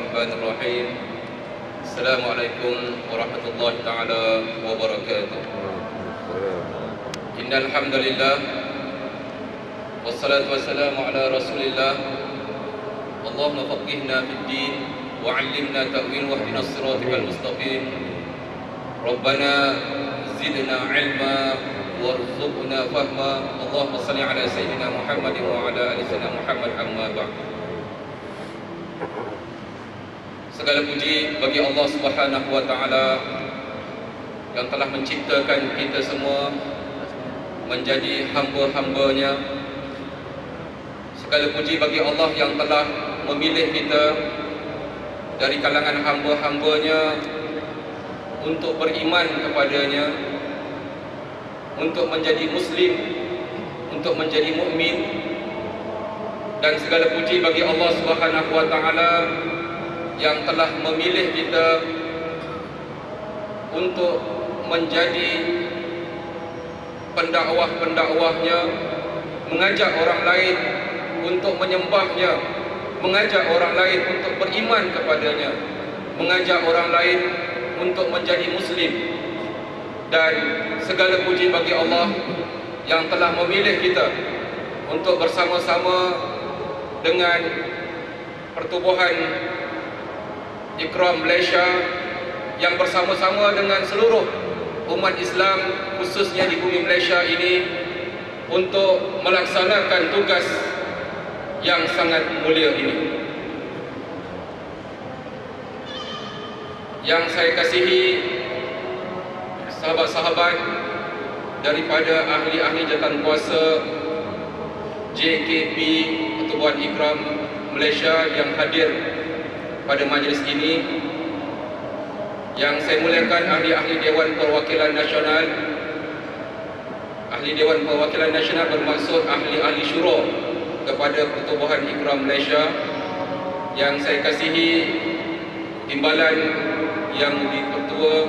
الرحمن الرحيم. السلام عليكم ورحمة الله تعالى وبركاته. إن الحمد لله والصلاة والسلام على رسول الله. اللهم فقهنا في الدين وعلمنا تأويل واهدنا الصراط المستقيم. ربنا زدنا علما وارزقنا فهما. اللهم صل على سيدنا محمد وعلى آل سيدنا محمد. أما بعد. Segala puji bagi Allah Subhanahu wa taala yang telah menciptakan kita semua menjadi hamba-hamba-Nya. Segala puji bagi Allah yang telah memilih kita dari kalangan hamba-hamba-Nya untuk beriman kepada-Nya, untuk menjadi muslim, untuk menjadi mukmin. Dan segala puji bagi Allah Subhanahu wa taala yang telah memilih kita untuk menjadi pendakwah-pendakwahnya, mengajak orang lain untuk menyembahnya, mengajak orang lain untuk beriman kepadanya, mengajak orang lain untuk menjadi muslim. Dan segala puji bagi Allah yang telah memilih kita untuk bersama-sama dengan Pertubuhan Ikram Malaysia yang bersama-sama dengan seluruh umat Islam khususnya di bumi Malaysia ini untuk melaksanakan tugas yang sangat mulia ini. Yang saya kasihi sahabat-sahabat daripada ahli-ahli jawatan kuasa JKP Pertubuhan Ikram Malaysia yang hadir pada majlis ini, yang saya muliakan ahli-ahli Dewan Perwakilan Nasional. Ahli Dewan Perwakilan Nasional bermaksud ahli-ahli syura kepada Pertubuhan Ikram Malaysia. Yang saya kasihi timbalan yang di-Ketua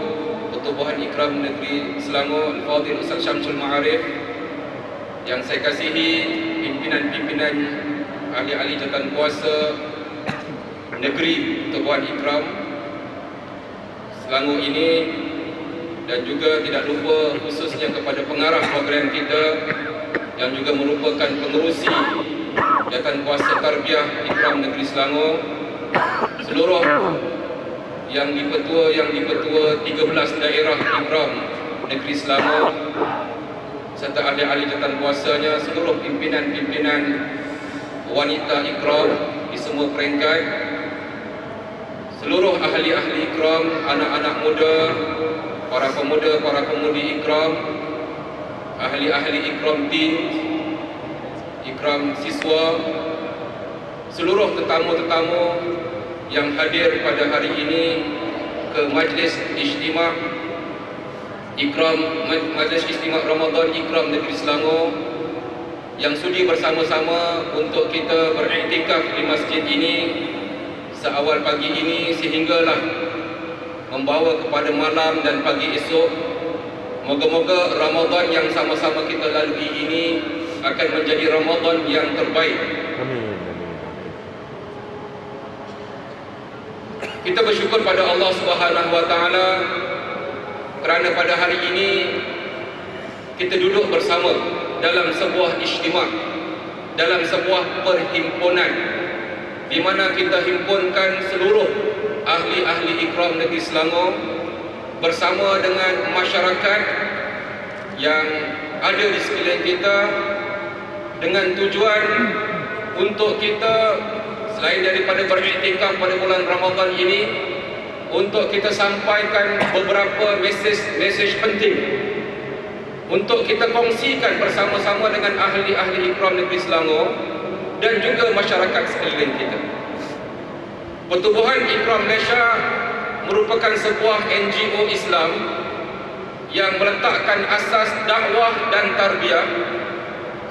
Pertubuhan Ikram Negeri Selangor Al-Fadhil Ustaz Syamsul Ma'arif. Yang saya kasihi pimpinan-pimpinan ahli-ahli jawatan kuasa Negeri Pertubuhan Ikram Selangor ini, dan juga tidak lupa khususnya kepada pengarah program kita yang juga merupakan pengerusi jawatan kuasa Tarbiyah Ikram Negeri Selangor, seluruh yang dipetua 13 daerah Ikram Negeri Selangor, serta ahli-ahli jawatan kuasanya, seluruh pimpinan-pimpinan wanita Ikram di semua peringkat, seluruh ahli-ahli Ikram, anak-anak muda, para pemuda, para pemudi Ikram, ahli-ahli Ikram Teen, Ikram Siswa, seluruh tetamu-tetamu yang hadir pada hari ini ke Majlis Ijtima' Ikram, Majlis Ijtima' Ramadan Ikram Negeri Selangor, yang sudi bersama-sama untuk kita beriktikaf di masjid ini seawal pagi ini sehinggalah membawa kepada malam dan pagi esok. Moga-moga Ramadan yang sama-sama kita lalui ini akan menjadi Ramadan yang terbaik. Amin. Kita bersyukur pada Allah Subhanahu wa taala kerana pada hari ini kita duduk bersama dalam sebuah ijtima', dalam sebuah perhimpunan di mana kita himpunkan seluruh ahli-ahli Ikram Negeri Selangor bersama dengan masyarakat yang ada di sekeliling kita, dengan tujuan untuk kita selain daripada beriktikaf pada bulan Ramadan ini, untuk kita sampaikan beberapa mesej penting untuk kita kongsikan bersama-sama dengan ahli-ahli Ikram Negeri Selangor dan juga masyarakat sekeliling kita. Pertubuhan Ikram Malaysia merupakan sebuah NGO Islam yang meletakkan asas dakwah dan tarbiyah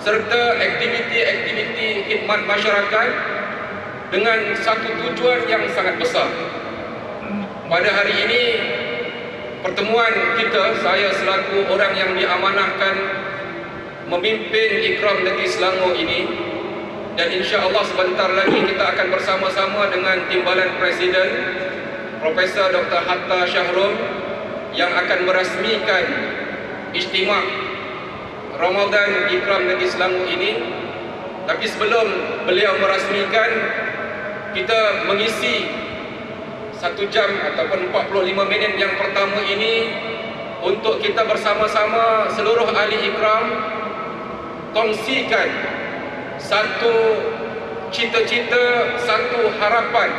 serta aktiviti-aktiviti khidmat masyarakat dengan satu tujuan yang sangat besar. Pada hari ini, pertemuan kita, saya selaku orang yang diamanahkan memimpin Ikram Negeri Selangor ini, Dan insya-Allah sebentar lagi kita akan bersama-sama dengan Timbalan Presiden Profesor Dr. Hatta Syahrul yang akan merasmikan istimewa Ramadan Ikram Negeri Selangor ini. Tapi sebelum beliau merasmikan, kita mengisi 1 jam ataupun 45 minit yang pertama ini untuk kita bersama-sama seluruh ahli ikram kongsikan satu cita-cita, satu harapan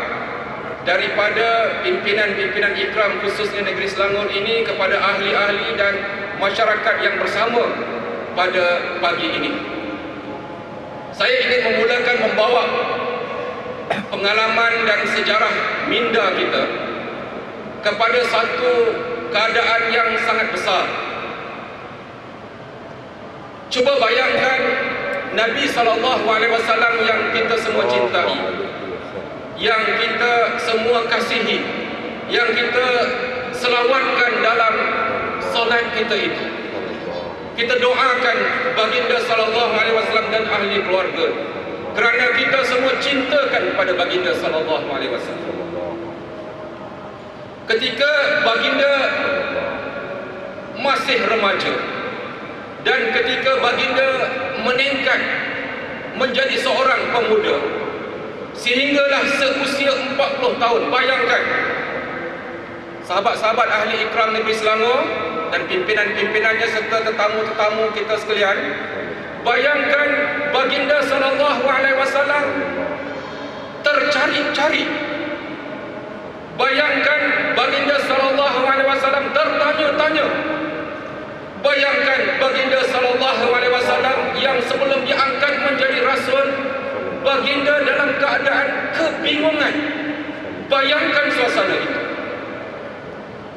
daripada pimpinan-pimpinan ikram khususnya Negeri Selangor ini kepada ahli-ahli dan masyarakat yang bersama pada pagi ini. Saya ingin memulakan membawa pengalaman dan sejarah minda kita kepada satu keadaan yang sangat besar. Cuba bayangkan Nabi SAW yang kita semua cintai, yang kita semua kasihi, yang kita selawatkan dalam solat kita itu. Kita doakan baginda SAW dan ahli keluarga, kerana kita semua cintakan kepada baginda SAW. Ketika baginda masih remaja dan ketika baginda meningkat menjadi seorang pemuda, sehinggalah seusia 40 tahun. Bayangkan, sahabat-sahabat ahli ikram Negeri Selangor dan pimpinan-pimpinannya serta tetamu-tetamu kita sekalian, bayangkan baginda SAW tercari-cari. Bayangkan baginda SAW tertanya-tanya. Bayangkan baginda SAW yang sebelum diangkat menjadi rasul, baginda dalam keadaan kebingungan. Bayangkan suasana itu.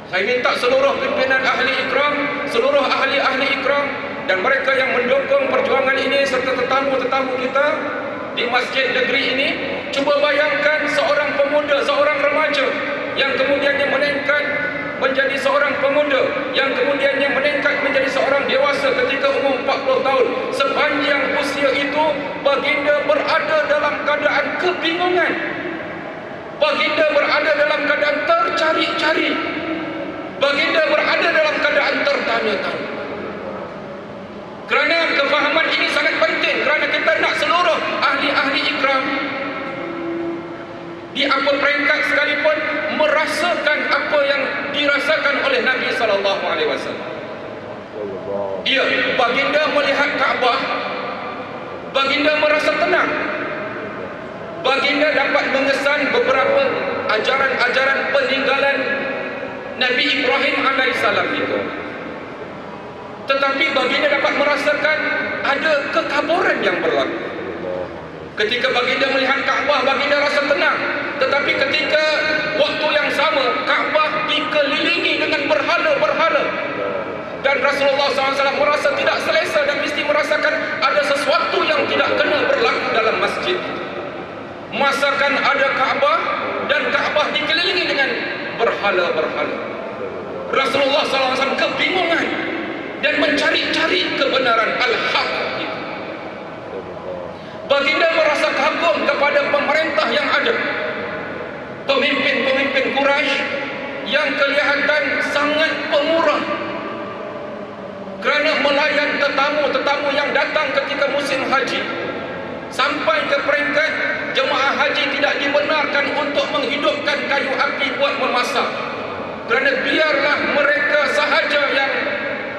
Saya minta seluruh pimpinan ahli ikram, seluruh ahli-ahli ikram dan mereka yang mendukung perjuangan ini serta tetamu-tetamu kita di masjid negeri ini, cuba bayangkan seorang pemuda, seorang remaja yang kemudiannya meningkat menjadi seorang pemuda, yang kemudiannya meningkat menjadi seorang dewasa ketika umur 40 tahun. Sepanjang usia itu baginda berada dalam keadaan kebingungan. Baginda berada dalam keadaan tercari-cari. Baginda berada dalam keadaan tertanya-tanya. Kerana kefahaman ini sangat penting, kerana kita nak seluruh ahli-ahli ikram di apa peringkat sekalipun merasakan apa yang dirasakan oleh Nabi SAW. Ya, baginda melihat Kaabah, baginda merasa tenang. Baginda dapat mengesan beberapa ajaran-ajaran peninggalan Nabi Ibrahim alaihissalam itu. Tetapi baginda dapat merasakan ada kekaburan yang berlaku. Ketika baginda melihat Kaabah, baginda rasa tenang. Tetapi ketika waktu yang sama, Kaabah dikelilingi dengan berhala-berhala. Dan Rasulullah SAW merasa tidak selesa dan mesti merasakan ada sesuatu yang tidak kena berlaku dalam masjid. Masakan ada Kaabah dan Kaabah dikelilingi dengan berhala-berhala. Rasulullah SAW kebingungan dan mencari-cari kebenaran al-haq itu. Baginda merasa kagum kepada pemerintah yang ada, pemimpin-pemimpin Quraisy yang kelihatan sangat pemurah kerana melayan tetamu-tetamu yang datang ketika musim haji, sampai ke peringkat jemaah haji tidak dibenarkan untuk menghidupkan kayu api buat memasak, kerana biarlah mereka sahaja yang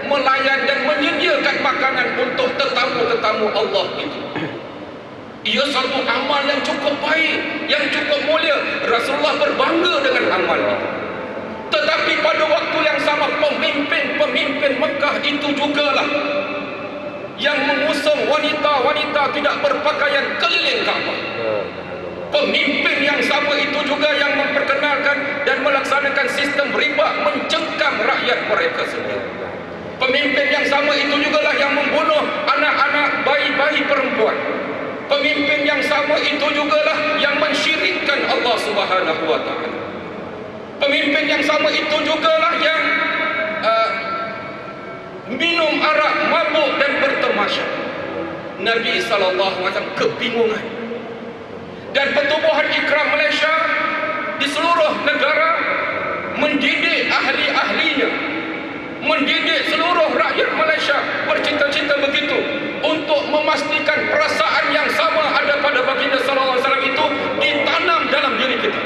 melayan dan menyediakan makanan untuk tetamu-tetamu Allah itu. Ia satu amal yang cukup baik, yang cukup mulia. Rasulullah berbangga dengan amal itu. Tetapi pada waktu yang sama, pemimpin-pemimpin Mekah itu jugalah yang mengusung wanita-wanita tidak berpakaian keliling Kaabah. Pemimpin yang sama itu juga yang memperkenalkan dan melaksanakan sistem riba mencengkam rakyat mereka sendiri. Pemimpin yang sama itu jugalah yang membunuh anak-anak bayi-bayi perempuan. Pemimpin yang sama itu jugalah yang mensyirikkan Allah Subhanahu wa taala. Pemimpin yang sama itu jugalah yang minum arak, mabuk dan bertemasya. Nabi SAW kebingungan. Dan Pertubuhan Ikram Malaysia di seluruh negara mendidik ahli-ahlinya, mendidik seluruh rakyat Malaysia bercita-cita begitu untuk memastikan perasaan yang sama ada pada baginda sallallahu alaihi wasallam itu ditanam dalam diri kita.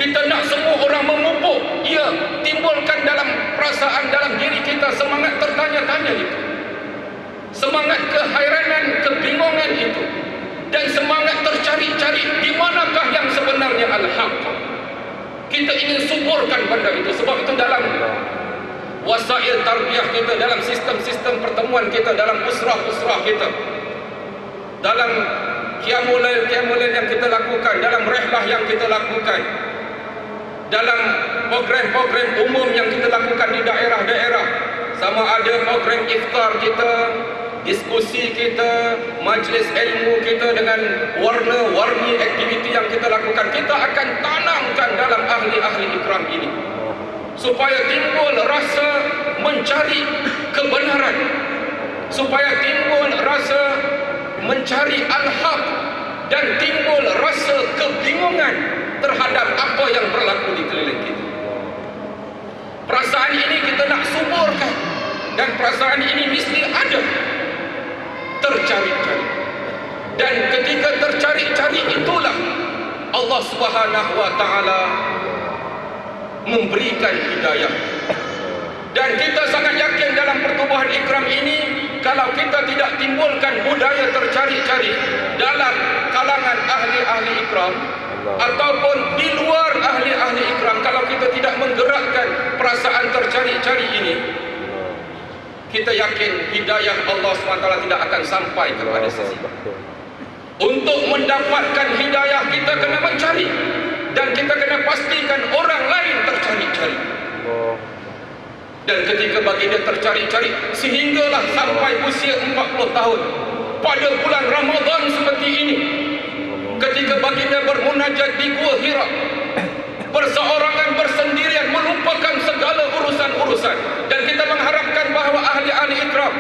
Kita nak semua orang memupuk, ia timbulkan dalam perasaan dalam diri kita semangat tertanya-tanya itu, semangat kehairanan, kebingungan itu, dan semangat tercari-cari di manakah yang sebenarnya al-haq. Kita ingin suburkan benda itu. Sebab itu dalam wasail tarbiyah kita, dalam sistem-sistem pertemuan kita, dalam usrah-usrah kita, dalam qiyamul lail yang kita lakukan, dalam rehlah yang kita lakukan, dalam program-program umum yang kita lakukan di daerah-daerah, sama ada program iftar kita, diskusi kita, majlis ilmu kita dengan warna-warni aktiviti yang kita lakukan, kita akan tanamkan dalam ahli-ahli ikram ini supaya timbul rasa mencari kebenaran, supaya timbul rasa mencari al-haq, dan timbul rasa kebingungan terhadap apa yang berlaku di keliling kita. Perasaan ini kita nak suburkan, dan perasaan ini mesti ada, tercari-cari. Dan ketika tercari-cari itulah Allah Subhanahu wa taala memberikan hidayah. Dan kita sangat yakin dalam Pertubuhan Ikram ini, kalau kita tidak timbulkan budaya tercari-cari dalam kalangan ahli-ahli ikram ataupun di luar ahli-ahli ikram, kalau kita tidak menggerakkan perasaan tercari-cari ini, kita yakin hidayah Allah SWT tidak akan sampai kepada sisi. Untuk mendapatkan hidayah kita kena mencari, dan kita kena pastikan orang lain tercari-cari. Dan ketika baginda tercari-cari sehinggalah sampai usia 40 tahun pada bulan Ramadan seperti ini, ketika baginda bermunajat di Gua Hira berseorangan, bersendirian, melupakan segala urusan-urusan. Dan kita mengharapkan bahawa ahli-ahli ikram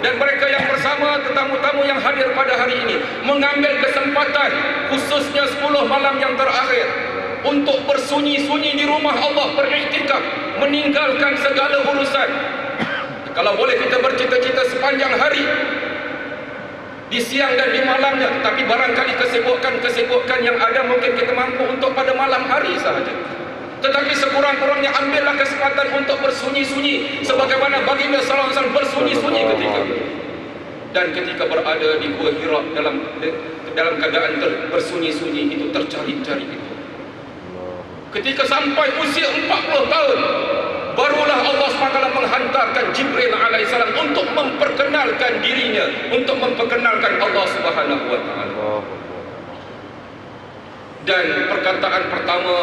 dan mereka yang bersama, tetamu-tamu yang hadir pada hari ini, mengambil kesempatan khususnya 10 malam yang terakhir untuk bersunyi-sunyi di rumah Allah, beriktikaf, meninggalkan segala urusan. Kalau boleh kita bercita-cita sepanjang hari, di siang dan di malamnya, tapi barangkali kesibukan yang ada mungkin kita mampu untuk pada malam hari sahaja. Tetapi sekurang-kurangnya ambillah kesempatan untuk bersunyi-sunyi sebagaimana baginda sallallahu alaihi wasallam bersunyi-sunyi ketika itu. Dan ketika berada di Gua Hira dalam keadaan bersunyi-sunyi itu, tercari-cari itu, ketika sampai usia 40 tahun, barulah Allah SWT menghantarkan Jibril alaihissalam untuk memperkenalkan dirinya, untuk memperkenalkan Allah Subhanahu wa taala. Dan perkataan pertama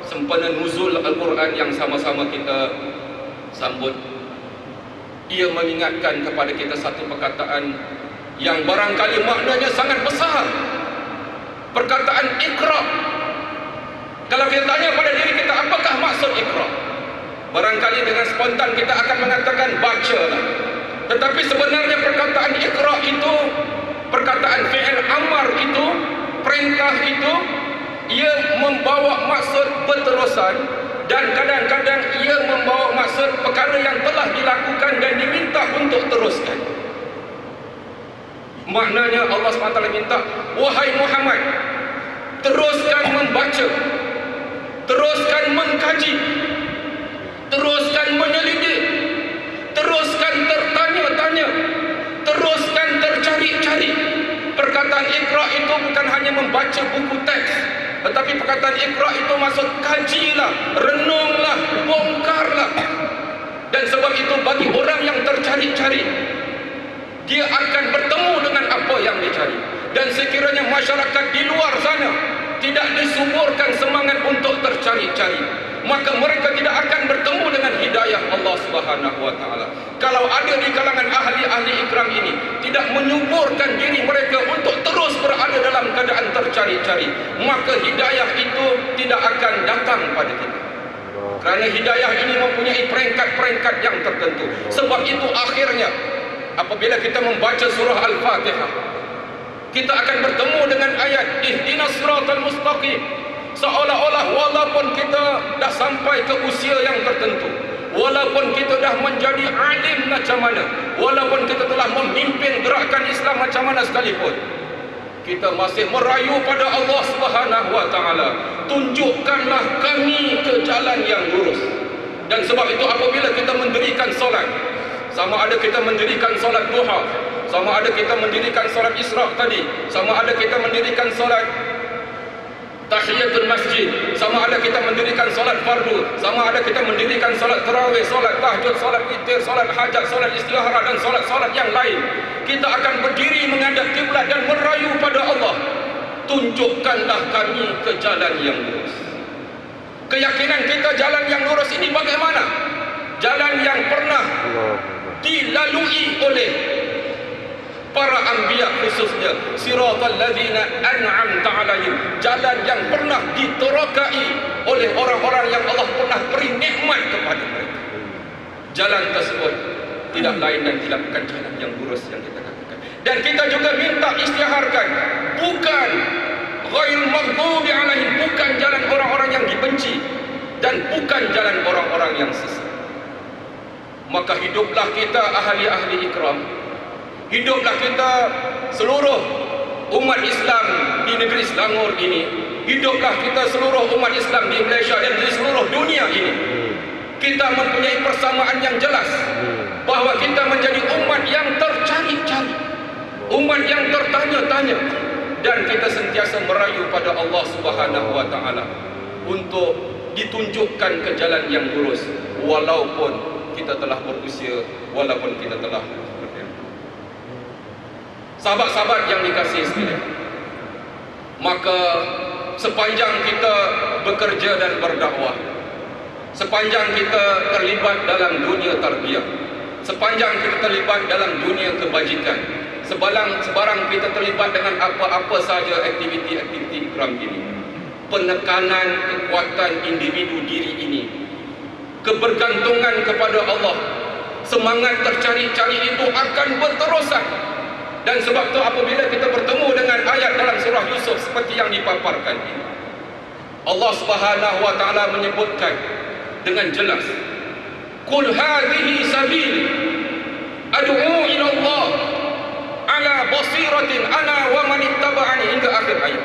sempena nuzul Al-Quran yang sama-sama kita sambut, ia mengingatkan kepada kita satu perkataan yang barangkali maknanya sangat besar. Perkataan Iqra. Kalau kita tanya pada diri kita, apakah maksud Iqra? Barangkali dengan spontan kita akan mengatakan bacalah. Tetapi sebenarnya perkataan Iqra itu, perkataan fi'il amar itu, perintah itu, ia membawa maksud berterusan, dan kadang-kadang ia membawa maksud perkara yang telah dilakukan dan diminta untuk teruskan. Maknanya Allah SWT minta, wahai Muhammad, teruskan membaca, teruskan mengkaji, teruskan menyelidik, teruskan tertanya-tanya, teruskan tercari-cari. Perkataan Iqra itu bukan hanya membaca buku teks, tetapi perkataan Iqra itu maksud kajilah, renunglah, bongkarlah. Dan sebab itu bagi orang yang tercari-cari, dia akan bertemu dengan apa yang dicari. Dan sekiranya masyarakat di luar sana tidak disuburkan semangat untuk tercari-cari, maka mereka tidak akan bertemu dengan hidayah Allah Subhanahu wa taala. Kalau ada di kalangan ahli-ahli ikram ini tidak menyuburkan diri mereka untuk terus berada dalam keadaan tercari-cari, maka hidayah itu tidak akan datang pada kita. Kerana hidayah ini mempunyai peringkat-peringkat yang tertentu. Sebab itu akhirnya apabila kita membaca surah Al-Fatihah, kita akan bertemu dengan ayat ihdinas siratal mustaqim. Seolah-olah walaupun kita dah sampai ke usia yang tertentu, walaupun kita dah menjadi alim macam mana, walaupun kita telah memimpin gerakan Islam macam mana sekalipun, kita masih merayu pada Allah Subhanahu wa taala, tunjukkanlah kami ke jalan yang lurus. Dan sebab itu apabila kita mendirikan solat, sama ada kita mendirikan solat duha, sama ada kita mendirikan solat Isra' tadi, sama ada kita mendirikan solat tahiyatul masjid, sama ada kita mendirikan solat fardu, sama ada kita mendirikan solat tarawih, solat tahajud, solat witir, solat hajat, solat istikharah dan solat-solat yang lain, kita akan berdiri menghadap kiblat dan merayu pada Allah, tunjukkanlah kami ke jalan yang lurus. Keyakinan kita jalan yang lurus ini bagaimana? Jalan yang pernah dilalui oleh para anbiya, khususnya siratal ladzina an'amta 'alaihim, jalan yang pernah diterokai oleh orang-orang yang Allah pernah beri nikmat kepada mereka. Jalan tersebut tidak lain dan tidak bukan jalan yang lurus yang kita katakan. Dan kita juga minta istiharkan, bukan ghairil maghdubi 'alaihim, bukan jalan orang-orang yang dibenci dan bukan jalan orang-orang yang sesat. Maka hiduplah kita ahli-ahli ikram, hiduplah kita seluruh umat Islam di negeri Selangor ini, hiduplah kita seluruh umat Islam di Malaysia dan di seluruh dunia ini. Kita mempunyai persamaan yang jelas bahawa kita menjadi umat yang tercari-cari, umat yang tertanya-tanya, dan kita sentiasa merayu pada Allah Subhanahu wa taala untuk ditunjukkan ke jalan yang lurus, walaupun kita telah berusia, walaupun kita telah berdewasa. Sahabat-sahabat yang dikasihi sekalian, maka sepanjang kita bekerja dan berdakwah, sepanjang kita terlibat dalam dunia tarbiyah, sepanjang kita terlibat dalam dunia kebajikan, sebarang kita terlibat dengan apa-apa saja aktiviti-aktiviti ikram ini, penekanan kekuatan individu diri ini, kebergantungan kepada Allah, semangat tercari-cari itu akan berterusan. Dan sebab itu apabila kita bertemu dengan ayat dalam surah Yusuf seperti yang dipaparkan ini, Allah Subhanahu wa taala menyebutkan dengan jelas, qul hadhihi sabili ad'u ila Allah ala basiratin ana wa man ittaba'ani, hingga akhir ayat.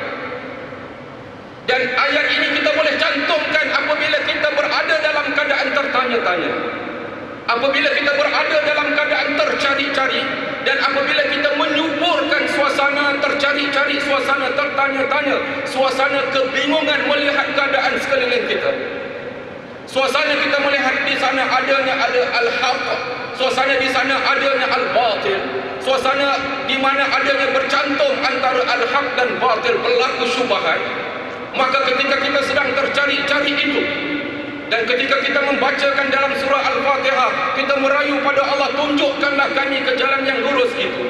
Dan ayat ini kita boleh cantumkan apabila kita berada dalam keadaan tertanya-tanya, apabila kita berada dalam keadaan tercari-cari, dan apabila kita menyuburkan suasana tercari-cari, suasana tertanya-tanya, suasana kebingungan melihat keadaan sekeliling kita, suasana kita melihat di sana adanya al-haq, suasana di sana adanya al-batil, suasana di mana adanya bercantum antara al-haq dan batil, berlaku syubhat. Maka ketika kita sedang tercari-cari itu, dan ketika kita membacakan dalam surah Al-Fatihah, kita merayu pada Allah, tunjukkanlah kami ke jalan yang lurus itu,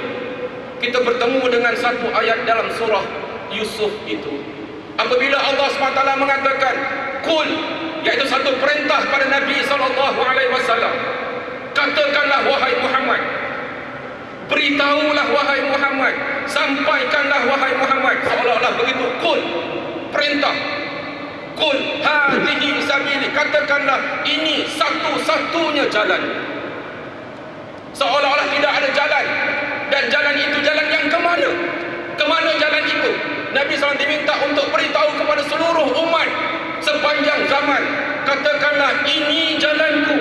kita bertemu dengan satu ayat dalam surah Yusuf itu, apabila Allah SWT mengatakan qul, iaitu satu perintah pada Nabi SAW, katakanlah wahai Muhammad, beritahulah wahai Muhammad, sampaikanlah wahai Muhammad, seolah-olah begitu qul, perintah. Qul hadhihi sabili, katakanlah ini satu-satunya jalan. Seolah-olah tidak ada jalan, dan jalan itu jalan yang kemana? Kemana jalan itu? Nabi SAW diminta untuk beritahu kepada seluruh umat sepanjang zaman, katakanlah ini jalanku.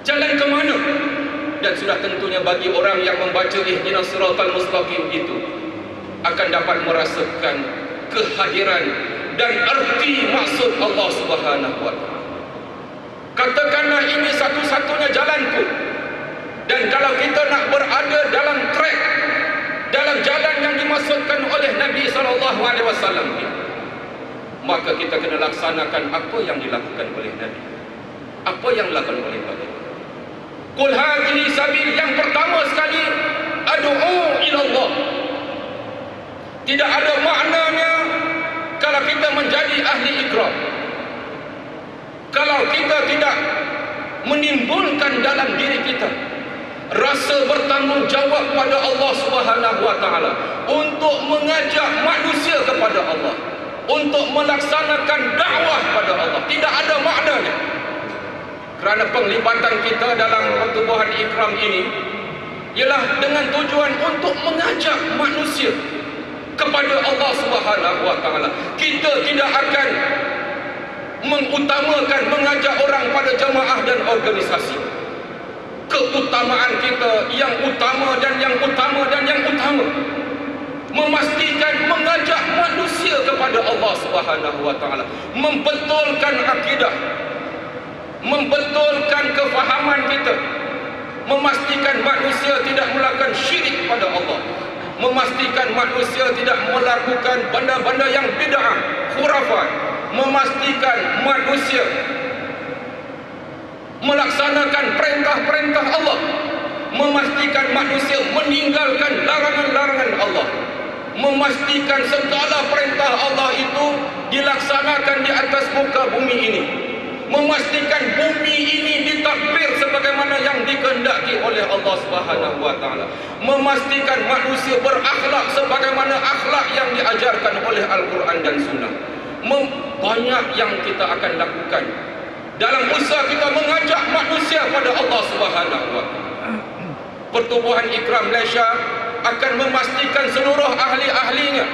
Jalan kemana? Dan sudah tentunya bagi orang yang membaca ihdinas siratal mustaqim itu akan dapat merasakan kehadiran dan arti maksud Allah Subhanahu wa taala. Katakanlah ini satu-satunya jalanku. Dan kalau kita nak berada dalam track, dalam jalan yang dimaksudkan oleh Nabi SAW, maka kita kena laksanakan apa yang dilakukan oleh Nabi, apa yang dilakukan oleh Nabi. Qul hadhihi sabil, yang pertama sekali ad'u ila Allah. Tidak ada maknanya kalau kita menjadi ahli ikram, kalau kita tidak menimbulkan dalam diri kita rasa bertanggungjawab pada Allah Subhanahu wa taala untuk mengajak manusia kepada Allah, untuk melaksanakan dakwah pada Allah. Tidak ada maknanya. Kerana penglibatan kita dalam pertubuhan Ikram ini ialah dengan tujuan untuk mengajak manusia kepada Allah Subhanahu wa taala. Kita tidak akan mengutamakan mengajak orang pada jamaah dan organisasi. Keutamaan kita yang utama dan yang utama dan yang utama memastikan mengajak manusia kepada Allah Subhanahu wa taala, membetulkan akidah, membetulkan kefahaman kita, memastikan manusia tidak melakukan syirik pada Allah, memastikan manusia tidak melakukan benda-benda yang bid'ah, khurafat, memastikan manusia melaksanakan perintah-perintah Allah, memastikan manusia meninggalkan larangan-larangan Allah, memastikan segala perintah Allah itu dilaksanakan di atas muka bumi ini, memastikan bumi ini ditadbir sebagaimana yang dikehendaki oleh Allah Subhanahu wa taala, memastikan manusia berakhlak sebagaimana akhlak yang diajarkan oleh Al-Quran dan Sunnah. Banyak yang kita akan lakukan dalam usaha kita mengajak manusia pada Allah Subhanahu wa taala. Pertubuhan Ikram Malaysia akan memastikan seluruh ahli-ahlinya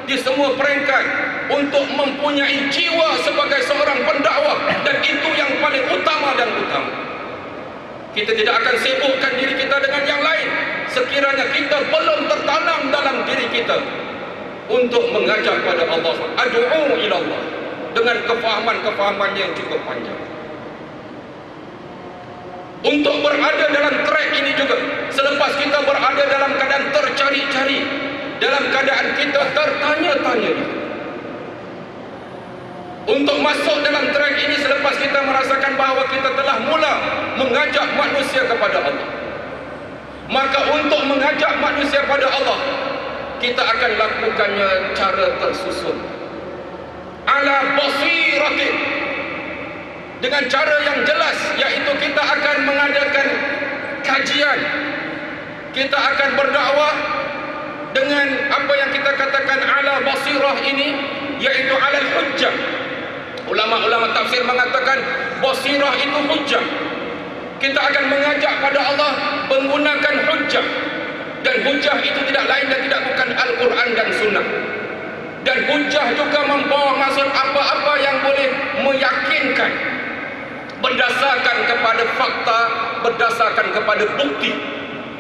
di semua peringkat untuk mempunyai jiwa sebagai seorang pendakwah, dan itu yang paling utama dan utama. Kita tidak akan sibukkan diri kita dengan yang lain sekiranya kita belum tertanam dalam diri kita untuk mengajak pada Allah. Ad'u ila Allah dengan kefahaman-kefahaman yang cukup panjang. Untuk berada dalam trek ini juga, selepas kita berada dalam keadaan tercari-cari, dalam keadaan kita tertanya-tanya, untuk masuk dalam trek ini selepas kita merasakan bahawa kita telah mula mengajak manusia kepada Allah, maka untuk mengajak manusia pada Allah, kita akan lakukannya cara tersusun, ala basiratin, dengan cara yang jelas, iaitu kita akan mengadakan kajian, kita akan berdakwah dengan apa yang kita katakan ala basirah ini, iaitu alal hujjah. Ulama-ulama tafsir mengatakan basirah itu hujjah. Kita akan mengajak pada Allah menggunakan hujjah, dan hujjah itu tidak lain dan tidak bukan Al-Quran dan Sunnah. Dan hujjah juga membawa maksud apa-apa yang boleh meyakinkan berdasarkan kepada fakta, berdasarkan kepada bukti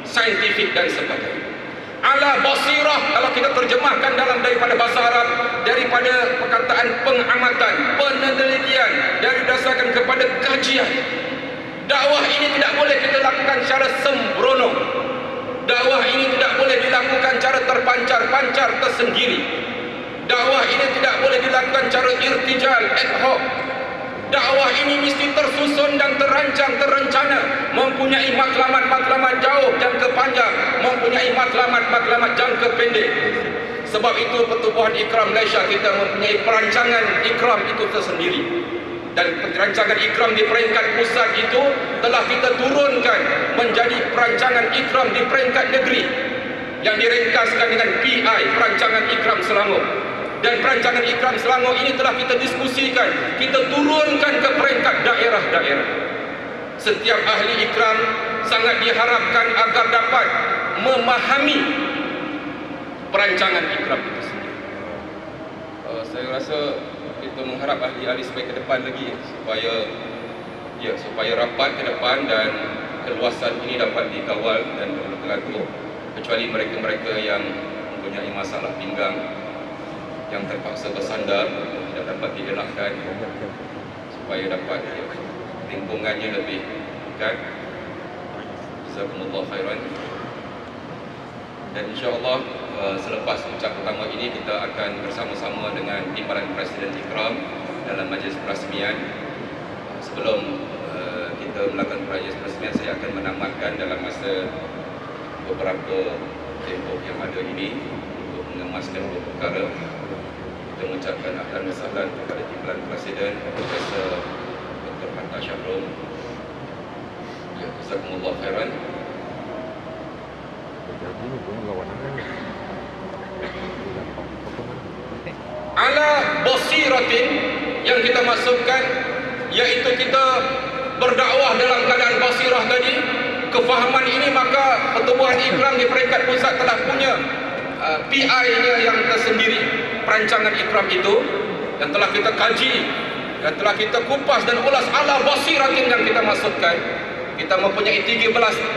saintifik dan sebagainya. Ala basirah, kalau kita terjemahkan dalam daripada bahasa Arab, daripada perkataan pengamatan, penelitian, dari dasarkan kepada kajian. Dakwah ini tidak boleh kita lakukan secara sembrono. Dakwah ini tidak boleh dilakukan cara terpancar-pancar tersendiri. Dakwah ini tidak boleh dilakukan cara irtijal, ad hoc. Dakwah ini mesti tersusun dan terancang, terencana, mempunyai matlamat-matlamat jauh jangka panjang, mempunyai matlamat-matlamat jangka pendek. Sebab itu Pertubuhan Ikram Malaysia kita mempunyai perancangan Ikram itu tersendiri. Dan perancangan Ikram di peringkat pusat itu telah kita turunkan menjadi perancangan Ikram di peringkat negeri, yang diringkaskan dengan PI, Perancangan Ikram Selangor. Dan perancangan Ikram Selangor ini telah kita diskusikan, kita turunkan ke peringkat daerah-daerah. Setiap ahli Ikram sangat diharapkan agar dapat memahami perancangan Ikram itu sendiri. Saya rasa kita mengharap ahli-ahli supaya ke depan lagi, supaya rapat ke depan dan keluasan ini dapat dikawal dan berlaku, kecuali mereka-mereka yang mempunyai masalah pinggang yang terpaksa bersandar, tidak dapat dielakkan supaya dapat lingkungannya lebih dekat. Jazakumullah khairan. Dan insya-Allah selepas ucap pertama ini kita akan bersama-sama dengan timbalan Presiden Ikram dalam majlis perasmian. Sebelum kita melakukan majlis perasmian, saya akan menamatkan dalam masa beberapa tempoh yang ada ini untuk mengemaskan dua perkara. Kita mengucapkan ahlan wa sahlan kepada timbalan Presiden Profesor Dr. Hatta Syahrul. Jazakumullah khairan. Ala basiratin yang kita maksudkan iaitu kita berdakwah dalam keadaan basirah tadi, kefahaman ini, maka Pertubuhan Ikram di peringkat pusat telah punya PI-nya yang tersendiri, perancangan Ikram itu yang telah kita kaji, yang telah kita kupas dan ulas. Ala basiratin yang kita maksudkan, kita mempunyai 13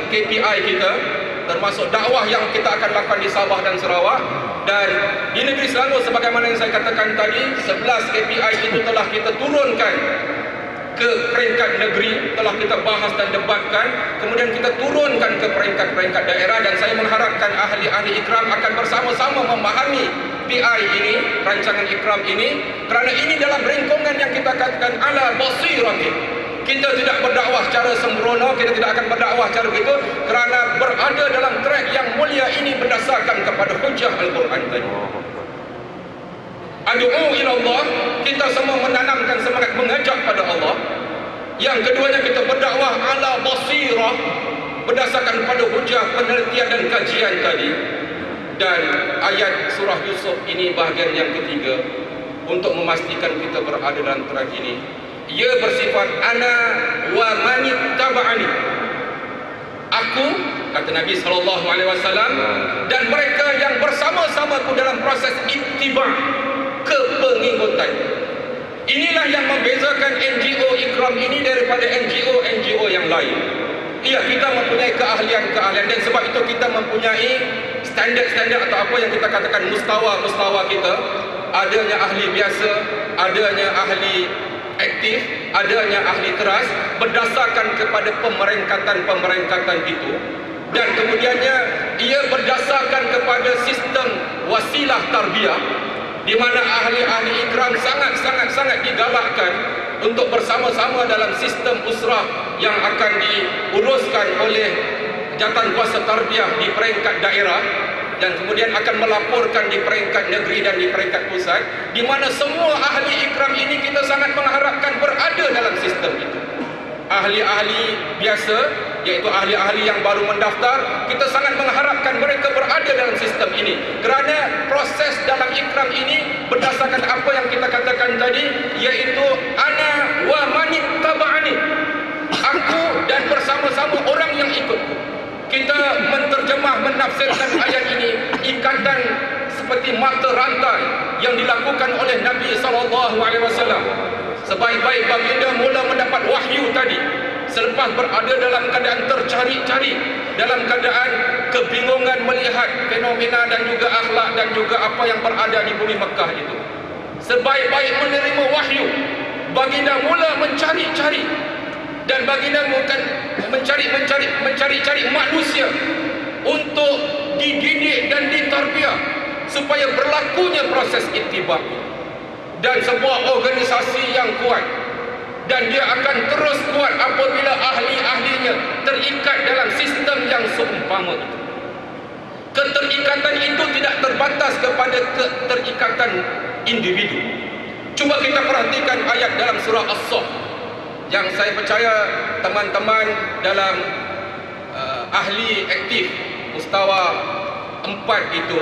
KPI kita, termasuk dakwah yang kita akan lakukan di Sabah dan Sarawak. Dan di negeri Selangor, sebagaimana yang saya katakan tadi, 11 KPI itu telah kita turunkan ke peringkat negeri, telah kita bahas dan debatkan, kemudian kita turunkan ke peringkat-peringkat daerah. Dan saya mengharapkan ahli-ahli Ikram akan bersama-sama memahami PI ini, rancangan Ikram ini, kerana ini dalam ringkungan yang kita katakan ala basiratin. Kita tidak berdakwah secara sembrono, kita tidak akan berdakwah secara begitu, kerana berada dalam track yang mulia ini berdasarkan kepada hujah Al-Quran tadi. Adu'u ila Allah, kita semua menanamkan semangat mengajak pada Allah. Yang keduanya, kita berdakwah ala basirah, berdasarkan pada hujah, penelitian dan kajian tadi. Dan ayat surah Yusuf ini bahagian yang ketiga, untuk memastikan kita berada dalam track ini. Ia bersifat ana wa manittaba'ani. Aku, kata Nabi SAW, dan mereka yang bersama-samaku dalam proses ittiba', kepengikutan. Inilah yang membezakan NGO Ikram ini daripada NGO yang lain. Iya, kita mempunyai keahlian-keahlian, dan sebab itu kita mempunyai standard-standard atau apa yang kita katakan mustawa kita. Adanya ahli biasa, adanya ahli aktif, adanya ahli keras, berdasarkan kepada pemeringkatan itu. Dan kemudiannya ia berdasarkan kepada sistem wasilah tarbiyah, di mana ahli-ahli Ikram sangat digalakkan untuk bersama-sama dalam sistem usrah yang akan diuruskan oleh jawatankuasa tarbiyah di peringkat daerah, dan kemudian akan melaporkan di peringkat negeri dan di peringkat pusat, di mana semua ahli Ikram ini kita sangat mengharapkan berada dalam sistem itu. Ahli-ahli biasa, iaitu ahli-ahli yang baru mendaftar, kita sangat mengharapkan mereka berada dalam sistem ini, kerana proses dalam Ikram ini berdasarkan apa yang kita katakan tadi, iaitu ana wa manittaba'ani, aku dan bersama-sama orang yang ikutku. Kita menterjemah, menafsirkan ayat ini ikatan seperti mata rantai yang dilakukan oleh Nabi SAW. Sebaik-baik baginda mula mendapat wahyu tadi, selepas berada dalam keadaan tercari-cari, dalam keadaan kebingungan melihat fenomena dan juga akhlak dan juga apa yang berada di bumi Mekah itu. Sebaik-baik menerima wahyu, baginda mula mencari-cari, dan baginda bukan mencari-cari manusia untuk dididik dan ditarbiyah supaya berlakunya proses ittiba, dan sebuah organisasi yang kuat, dan dia akan terus kuat apabila ahli-ahlinya terikat dalam sistem yang seumpama itu. Keterikatan itu tidak terbatas kepada keterikatan individu. Cuba kita perhatikan ayat dalam surah As-Saff, yang saya percaya teman-teman dalam ahli aktif mustawa 4 itu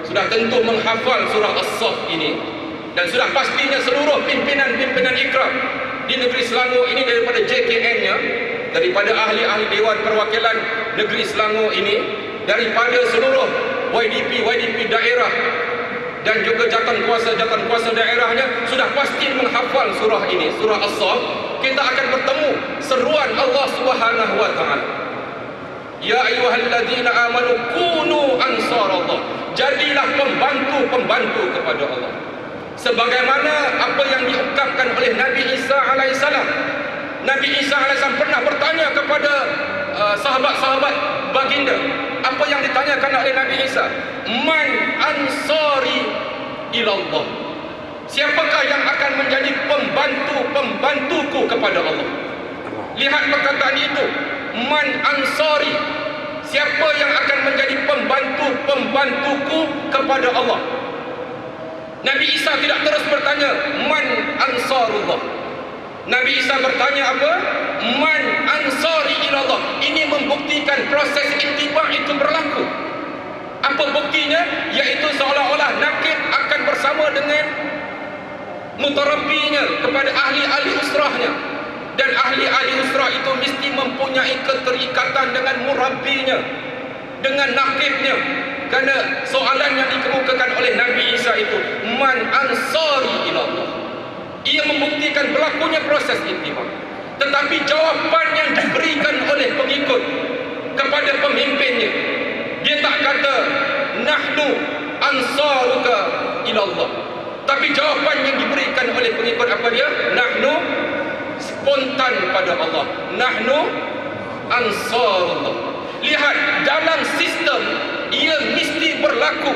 sudah tentu menghafal surah As-Saff ini, dan sudah pastinya seluruh pimpinan-pimpinan Ikram di negeri Selangor ini, daripada JKN-nya, daripada ahli-ahli Dewan Perwakilan Negeri Selangor ini, daripada seluruh YDP daerah dan juga jawatankuasa daerahnya, sudah pasti menghafal surah ini, surah As-Saff. Kita akan bertemu seruan Allah Subhanahu wa taala. Ya ayyuhalladzina amanu kunu ansarallah. Jadilah pembantu kepada Allah. Sebagaimana apa yang diungkapkan oleh Nabi Isa alaihissalam. Nabi Isa alaihissalam pernah bertanya kepada sahabat-sahabat baginda. Apa yang ditanyakan oleh Nabi Isa? Man ansari ilallah. Siapakah yang akan menjadi pembantuku kepada Allah? Lihat perkataan itu, man ansari. Siapa yang akan menjadi pembantuku kepada Allah? Nabi Isa tidak terus bertanya man ansarullah. Nabi Isa bertanya apa? Man ansari ilallah. Ini membuktikan proses ittiba itu berlaku. Apa buktinya? Iaitu seolah-olah nakib akan bersama dengan mutarabbinya, kepada ahli-ahli usrahnya. Dan ahli-ahli usrah itu mesti mempunyai keterikatan dengan murabbinya, dengan nakibnya. Kerana soalan yang dikemukakan oleh Nabi Isa itu, man ansari ilallah, ia membuktikan berlakunya proses ittiba. Tetapi jawapan yang diberikan oleh pengikut kepada pemimpinnya, dia tak kata nahnu ansaruka ilallah, tapi jawapan yang diberikan oleh pengikut apa dia? Nahnu, spontan pada Allah, nahnu ansarullah. Lihat, dalam sistem ia mesti berlaku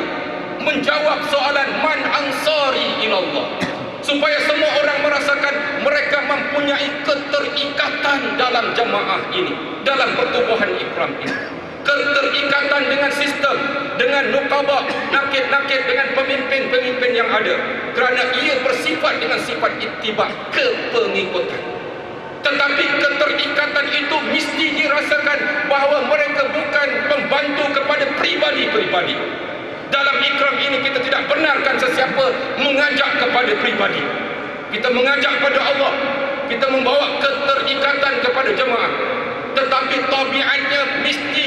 menjawab soalan man ansari ilallah, supaya semua orang merasakan mereka mempunyai keterikatan dalam jamaah ini, dalam pertubuhan ikram ini, keterikatan dengan sistem, dengan nukaba, nakib-nakib, dengan pemimpin-pemimpin yang ada, kerana ia bersifat dengan sifat ittiba, kepengikutan. Tetapi keterikatan itu mesti dirasakan bahawa mereka bukan membantu kepada pribadi-pribadi. Dalam ikram ini kita tidak benarkan sesiapa mengajak kepada pribadi. Kita mengajak pada Allah, kita membawa keterikatan kepada jemaah. Tetapi tabiatnya mesti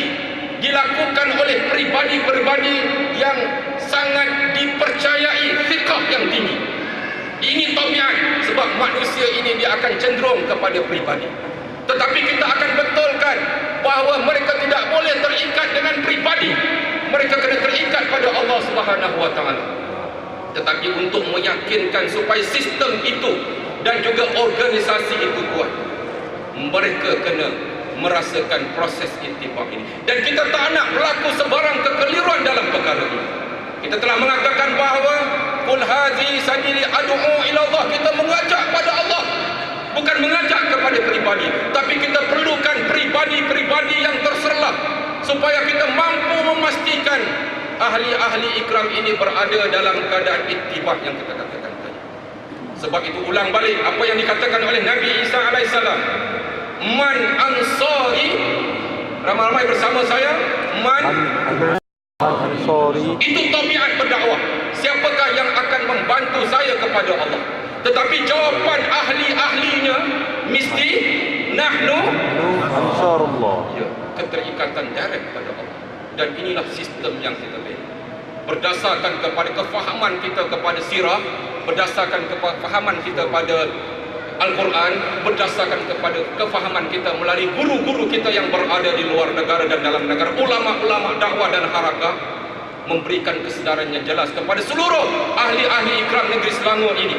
dilakukan oleh pribadi-pribadi yang sangat dipercayai fiqh yang tinggi. Ini tabiat, sebab manusia ini dia akan cenderung kepada pribadi. Tetapi kita akan betulkan bahawa mereka tidak boleh terikat dengan pribadi. Mereka kena terikat pada Allah Subhanahu wa taala. Tetapi untuk meyakinkan supaya sistem itu dan juga organisasi itu kuat, mereka kena merasakan proses ittiba ini. Dan kita tak nak berlaku sebarang kekeliruan dalam perkara ini. Kita telah mengatakan bahawa qul hadzi sabili ad'u ila Allah, kita mengajak pada Allah, bukan mengajak kepada pribadi. Tapi kita perlukan pribadi-pribadi yang terserlah supaya kita mampu memastikan ahli-ahli ikram ini berada dalam keadaan ittiba yang kita katakan tadi. Sebab itu ulang balik apa yang dikatakan oleh Nabi Isa alaihissalam, man ansari, ramai-ramai bersama saya, man ansari. Itu tabiat berdakwah. Siapakah yang akan membantu saya kepada Allah? Tetapi jawapan ahli-ahlinya mesti nahnu ansarullah. Ya, keterikatan direct kepada Allah. Dan inilah sistem yang kita bina. Berdasarkan kepada kefahaman kita kepada sirah, berdasarkan kefahaman kita pada Al-Quran, berdasarkan kepada kefahaman kita melalui guru-guru kita yang berada di luar negara dan dalam negara, ulama-ulama dakwah dan harakah, memberikan kesedaran yang jelas kepada seluruh ahli-ahli ikram negeri Selangor ini,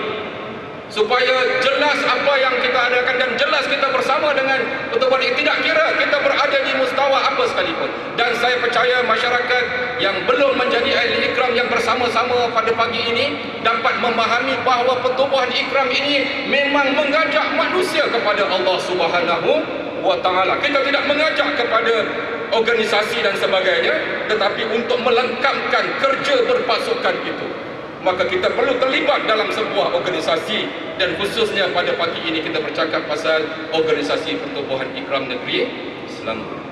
supaya jelas apa yang kita adakan dan jelas kita bersama dengan pertubuhan ini, tidak kira kita berada di mustawa apa sekalipun. Dan saya percaya masyarakat yang belum menjadi ahli ikram yang bersama-sama pada pagi ini dapat memahami bahawa pertubuhan ikram ini memang mengajak manusia kepada Allah Subhanahu wa taala. Kita tidak mengajak kepada organisasi dan sebagainya, tetapi untuk melengkapkan kerja berpasukan itu, maka kita perlu terlibat dalam sebuah organisasi. Dan khususnya pada pagi ini kita bercakap pasal organisasi pertubuhan ikram negeri Selangor.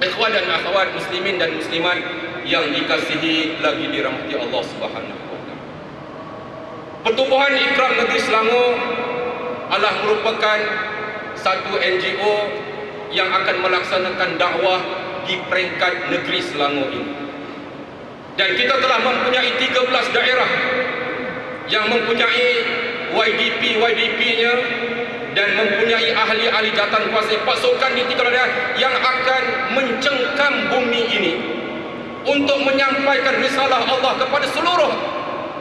Ikhwan dan akhwat muslimin dan muslimat yang dikasihi lagi dirahmati Allah Subhanahu wa taala, pertubuhan ikram negeri Selangor adalah merupakan satu NGO yang akan melaksanakan dakwah di peringkat negeri Selangor ini. Dan kita telah mempunyai 13 daerah yang mempunyai YDP-nya dan mempunyai ahli-ahli jawatan kuasa pasukan di 13 daerah yang akan mencengkam bumi ini untuk menyampaikan risalah Allah kepada seluruh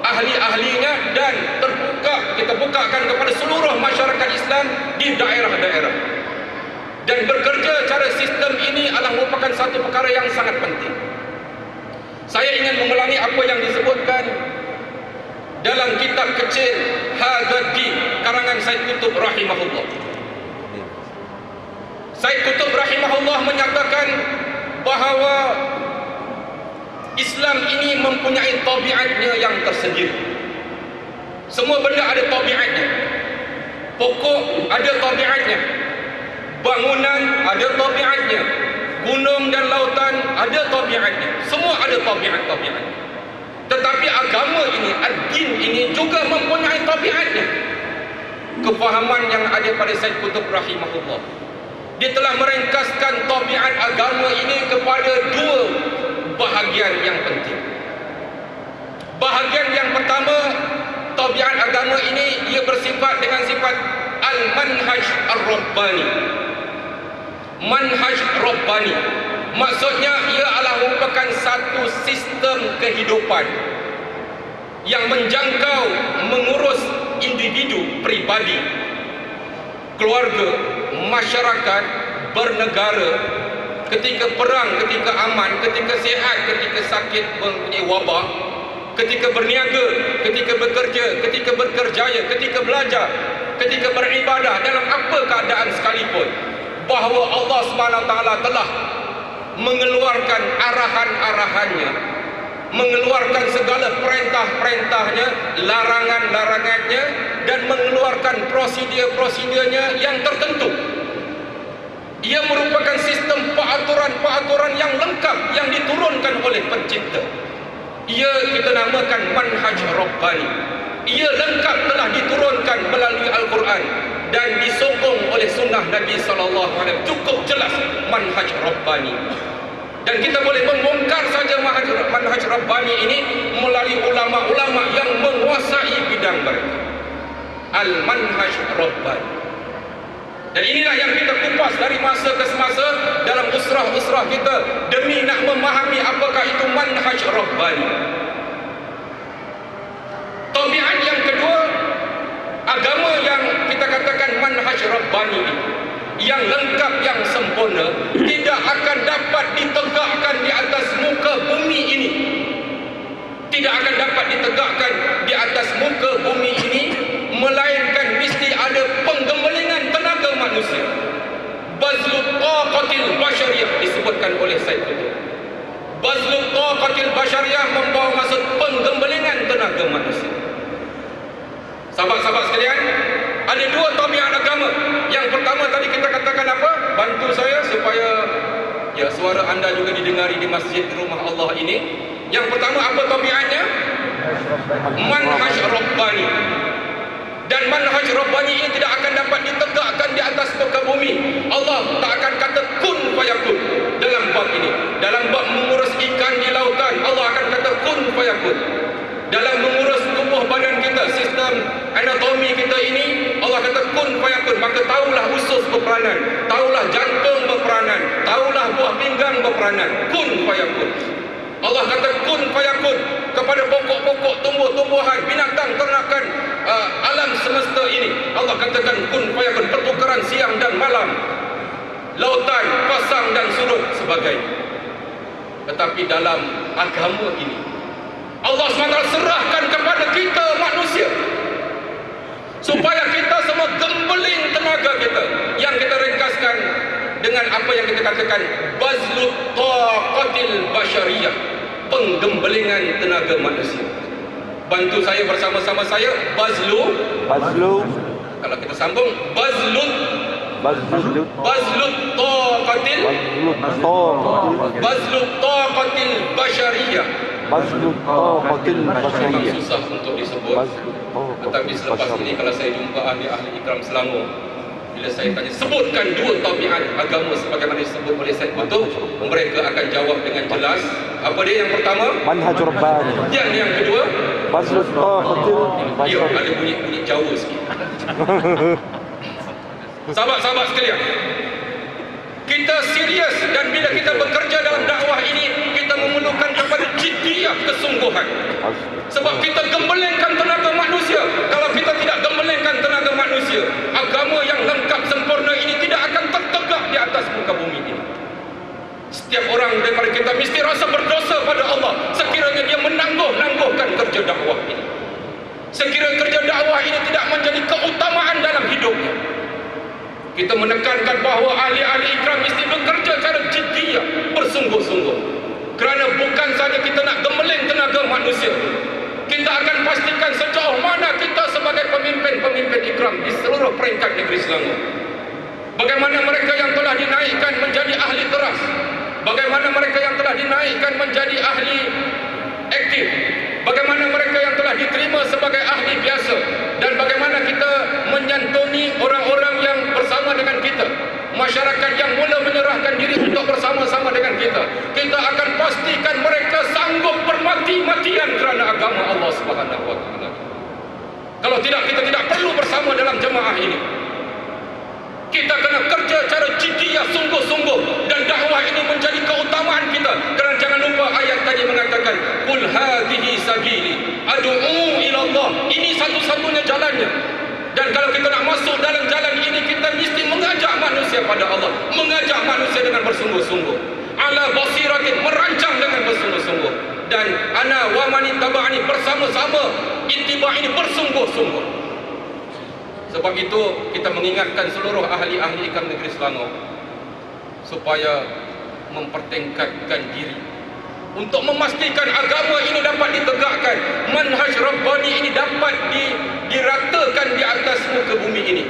ahli-ahlinya, dan kita bukakan kepada seluruh masyarakat Islam di daerah-daerah. Dan bekerja cara sistem ini adalah merupakan satu perkara yang sangat penting. Saya ingin mengulangi apa yang disebutkan dalam kitab kecil Hadzal Din karangan Said Qutb rahimahullah. Said Qutb rahimahullah menyatakan bahawa Islam ini mempunyai tabiatnya yang tersendiri. Semua benda ada tabiatnya. Pokok ada tabiatnya, bangunan ada tabiatnya, gunung dan lautan ada tabiatnya. Semua ada tabiat-tabiatnya. Tetapi agama ini, ad-din ini juga mempunyai tabiatnya. Kefahaman yang ada pada Said Qutb rahimahullah, dia telah meringkaskan tabiat agama ini kepada dua bahagian yang penting. Bahagian yang pertama, tabiat agama ini ia bersifat dengan sifat al-manhaj ar-rabbani. Manhaj rabbani maksudnya ia adalah merupakan satu sistem kehidupan yang menjangkau, mengurus individu, pribadi, keluarga, masyarakat, bernegara, ketika perang, ketika aman, ketika sihat, ketika sakit, mempunyai wabak, ketika berniaga, ketika bekerja, ketika berkerjaya, ketika belajar, ketika beribadah, dalam apa keadaan sekalipun, bahawa Allah SWT telah mengeluarkan arahan-arahannya, mengeluarkan segala perintah-perintahnya, larangan-larangannya, dan mengeluarkan prosedur-prosedurnya yang tertentu. Ia merupakan sistem peraturan-peraturan yang lengkap yang diturunkan oleh pencipta. Ia kita namakan manhaj rabbani. Ia lengkap telah diturunkan melalui Al-Quran dan disokong oleh sunnah Nabi SAW. Cukup jelas manhaj rabbani. Dan kita boleh membongkar saja manhaj rabbani ini melalui ulama-ulama yang menguasai bidang mereka. Al-manhaj rabbani. Dan inilah yang kita kupas dari masa ke semasa dalam usrah-usrah kita demi nak memahami apakah itu manhaj rabbani. Tabiat yang kedua, agama yang kita katakan manhaj rabbani ini, yang lengkap, yang sempurna, tidak akan dapat ditegakkan di atas muka bumi ini. Tidak akan dapat ditegakkan di atas muka bumi ini, melainkan mesti ada penggembelingan tenaga manusia. Bazlut taqatil basyariyah disebutkan oleh Said Qutb. Bazlut taqatil basyariyah membawa maksud penggembelingan tenaga manusia. Sahabat-sahabat sekalian, ada dua tabiat agama. Yang pertama tadi kita katakan apa? Bantu saya supaya suara anda juga didengari di masjid rumah Allah ini. Yang pertama apa tabiatnya? Manhaj rabbani. Dan manhaj rabbani ini tidak akan dapat ditegakkan di atas muka bumi. Allah tak akan kata kun fayakun dalam bab ini. Dalam bab mengurus ikan di lautan, Allah akan kata kun fayakun. Dalam mengurus tubuh badan kita, sistem anatomi kita ini, Allah kata kun fayakun. Maka tahulah usus berperanan, tahulah jantung berperanan, tahulah buah pinggang berperanan. Kun fayakun. Allah kata kun fayakun kepada pokok-pokok, tumbuh-tumbuhan, binatang, ternakan, alam semesta ini. Allah katakan kun fayakun, pertukaran siang dan malam, lautan, pasang dan surut sebagainya. Tetapi dalam agama ini Allah SWT serahkan kepada kita manusia supaya kita semua gembeling tenaga kita, yang kita ringkaskan dengan apa yang kita katakan bazlut taqatil basyariyah, penggembelingan tenaga manusia. Bantu saya bersama-sama saya, bazlu, kalau kita sambung bazlut taqatil basyariyah. Memang susah untuk disebut. Tetapi selepas ini kalau saya jumpa ahli-ahli ikram Selangor, bila saya tanya sebutkan dua tabiat agama sebagaimana disebut oleh Said Qutb, mereka akan jawab dengan jelas. Apa dia yang pertama? Manhaj rabbani. Yang kedua? Bazlut taqatil basyariyah. Ada bunyi Jawa sikit. Sahabat-sahabat sekalian, kita serius, dan bila kita bekerja dalam dakwah ini, kita memerlukan kepada jiddiyah, kesungguhan. Sebab kita gembelengkan tenaga manusia. Kalau kita tidak gembelengkan tenaga manusia, agama yang lengkap sempurna ini tidak akan tertegak di atas muka bumi ini. Setiap orang daripada kita mesti rasa berdosa pada Allah sekiranya dia menangguh-nangguhkan kerja dakwah ini. Sekiranya kerja dakwah ini tidak menjadi keutamaan dalam hidupnya. Kita menekankan bahawa ahli-ahli ikram mesti bekerja secara jiddiyah, bersungguh-sungguh. Kerana bukan saja kita nak gembeling tenaga manusia, kita akan pastikan sejauh mana kita sebagai pemimpin-pemimpin ikram di seluruh peringkat negeri Selangor, Bagaimana mereka yang telah dinaikkan menjadi ahli teras, bagaimana mereka yang telah dinaikkan menjadi ahli aktif, bagaimana mereka yang telah diterima sebagai ahli biasa, dan bagaimana kita menyantuni orang-orang yang bersama dengan kita, masyarakat yang mula menyerahkan diri untuk bersama-sama dengan kita. Kita akan pastikan mereka sanggup bermati-matian kerana agama Allah Subhanahu wa taala. Kalau tidak, kita tidak perlu bersama dalam jemaah ini. Kita kena kerja cara jiddiyah, sungguh-sungguh, dan dakwah ini menjadi keutamaan kita. Kerana jangan lupa ayat tadi mengatakan, qul hadhihi sabili ad'u ila Allah. Ini satu-satunya jalannya. Dan kalau kita nak masuk dalam jalan ini, kita mesti mengajak manusia pada Allah, mengajak manusia dengan bersungguh-sungguh, ala basiratin, merancang dengan bersungguh-sungguh. Dan ana wa man ittaba'ani, bersama-sama ittiba' ini bersungguh-sungguh. Sebab itu kita mengingatkan seluruh ahli-ahli IKAM Negeri Selangor supaya mempertingkatkan diri untuk memastikan agama ini dapat ditegakkan, manhaj Rabbani ini dapat diratakan di atas muka bumi ini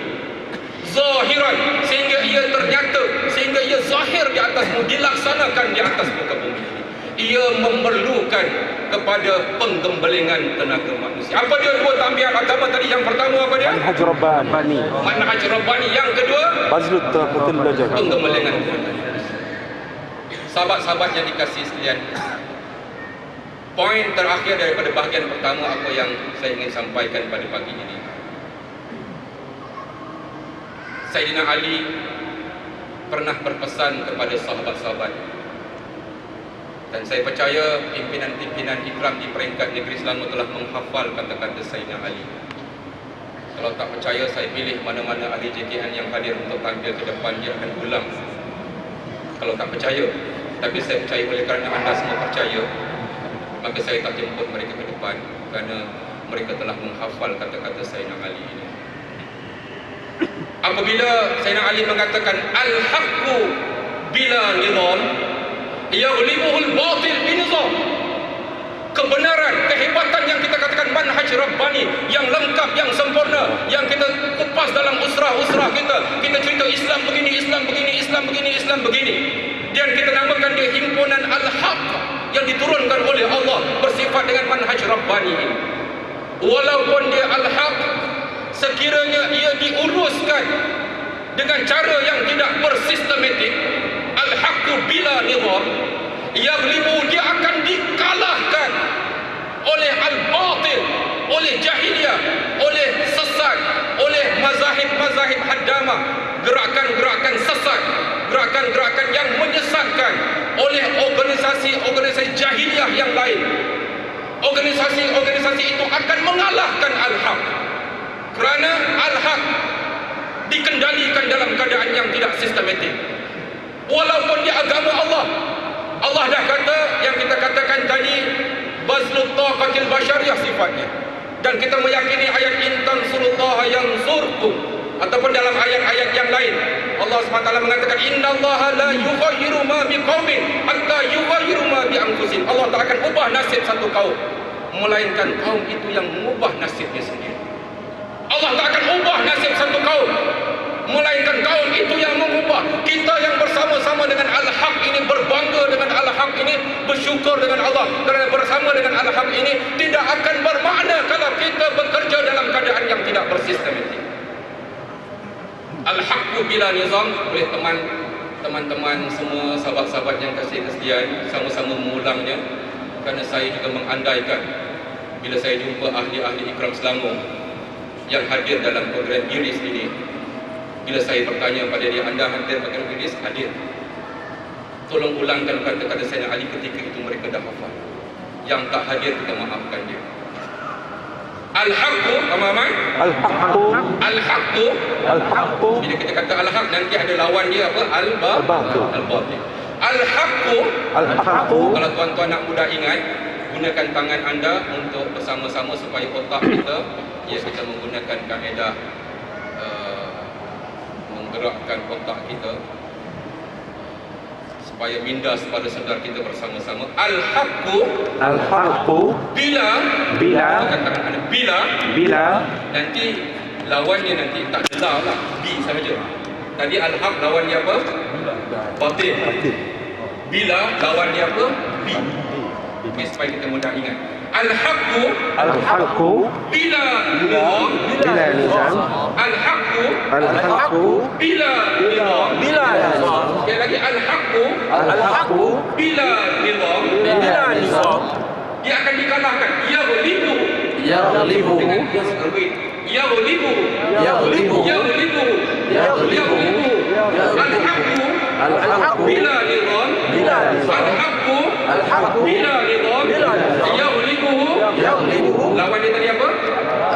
zahiran, sehingga ia ternyata, sehingga ia zahir di atas, dilaksanakan di atas muka bumi ini. Ia memerlukan kepada penggembelengan tenaga manusia. Apa dia dua tambihan agama tadi? Yang pertama apa dia? Manhaj Rabbani. Manhaj Rabbani. Yang kedua, Bazlut Taqatul Belajar. penggembelengan tenaga manusia. Sahabat-sahabat yang dikasihi sekalian, poin terakhir daripada bahagian pertama apa yang saya ingin sampaikan pada pagi ini. Sayyidina Ali pernah berpesan kepada sahabat-sahabat, dan saya percaya pimpinan-pimpinan IKRAM di peringkat negeri Selangor telah menghafal kata-kata Sayyidina Ali. Kalau tak percaya, saya pilih mana-mana ahli JKN yang hadir untuk tampil ke depan, dia akan ulang. Kalau tak percaya, tapi saya percaya oleh kerana anda semua percaya, maka saya tak jemput mereka ke depan, kerana mereka telah menghafal kata-kata Sayyidina Ali ini. Apabila Sayyidina Ali mengatakan al-haqqu bila nizam yaghlibuhul batil binizam, kebenaran, kehebatan yang kita katakan manhaj Rabbani yang lengkap, yang sempurna, yang kita kupas dalam usrah-usrah kita cerita Islam begini, Islam begini, Islam begini, Islam begini, dan kita namakan dia himpunan Al-Haq yang diturunkan oleh Allah bersifat dengan manhaj Rabbani ini. Walaupun dia Al-Haq, sekiranya ia diuruskan dengan cara yang tidak bersistematik, al-haqqu bila nizam yaghlibu, dia akan dikalahkan oleh al-batil, oleh jahiliyah, oleh sesat, oleh mazahib-mazahib haddamah, gerakan-gerakan sesat, gerakan-gerakan yang menyesatkan, oleh organisasi-organisasi jahiliyah yang lain. Organisasi-organisasi itu akan mengalahkan al-haq, kerana al-haq dikendalikan dalam keadaan yang tidak sistematik. Walaupun dia agama Allah, Allah dah kata, yang kita katakan tadi, bazlut taqatil basyariyah sifatnya. Dan kita meyakini ayat intan surullaha yansurkum, ataupun dalam ayat-ayat yang lain Allah SWT mengatakan innallaha la yughayyiru ma biqaumin hatta yughayyiru ma bi anfusihim. Allah tak akan ubah nasib satu kaum melainkan kaum itu yang mengubah nasibnya sendiri. Allah tak akan ubah nasib satu kaum melainkan kaum itu yang mengubah. Kita yang bersama-sama dengan Al-Haq ini, berbangga dengan Al-Haq ini, bersyukur dengan Allah kerana bersama dengan Al-Haq ini, tidak akan bermakna kalau kita bekerja dalam keadaan yang tidak bersistematik. Al-Haqqu bila nizam, oleh teman-teman semua, sahabat-sahabat yang kasih kesediaan, sama-sama mengulangnya, kerana saya juga mengandaikan bila saya jumpa ahli-ahli IKRAM Selangor yang hadir dalam program IRIS ini, bila saya bertanya pada dia, anda hadir program IRIS? Hadir. Tolong ulangkan kata-kata Sayyidina Ali ketika itu mereka dah hafal. Yang tak hadir, kita maafkan dia. Al-Haqqu, pemahaman? Al-Haqqu. Al-Haqqu. Al-Haqqu. Bila kita kata Al-Haq, nanti ada lawan dia apa? Al-Batil. Al-Batil. Al-Haqqu. Al-Haqqu. Kalau tuan-tuan nak mudah ingat, gunakan tangan anda untuk bersama-sama supaya otak kita, ya, kita menggunakan kaedah menggerakkan otak kita supaya minda pada sedar kita bersama-sama. Al-Haqqu. Al-Haqqu. Bila. Katakan anda bila. Bila. Nanti lawannya nanti tak jelas lah, B sahaja. Tadi al-haq lawan dia apa? Batil. Batil. Bila lawan dia apa? Bi. Okey, supaya kita mudah ingat. Al-haqqu Al-haqqu bila nizam. bila nizam. Al-haqqu Al-haqqu bila nizam. Bila nizam. Sekali lagi al-haqqu Al-haqqu bila nizam. Bila nizam. Dia akan dikalahkan. Yaghlibu. Yaghlibu. Yaghlibu. Yaghlibu. Yaghlibu. Yaghlibu. Al-haqqu Al-haqqu bila nizam. Bila nizam. Al-haqqu Al-haqqu bila nizam. bila nizam. Yaghlibuhu. Yaghlibuhu. Lawan dia tadi apa?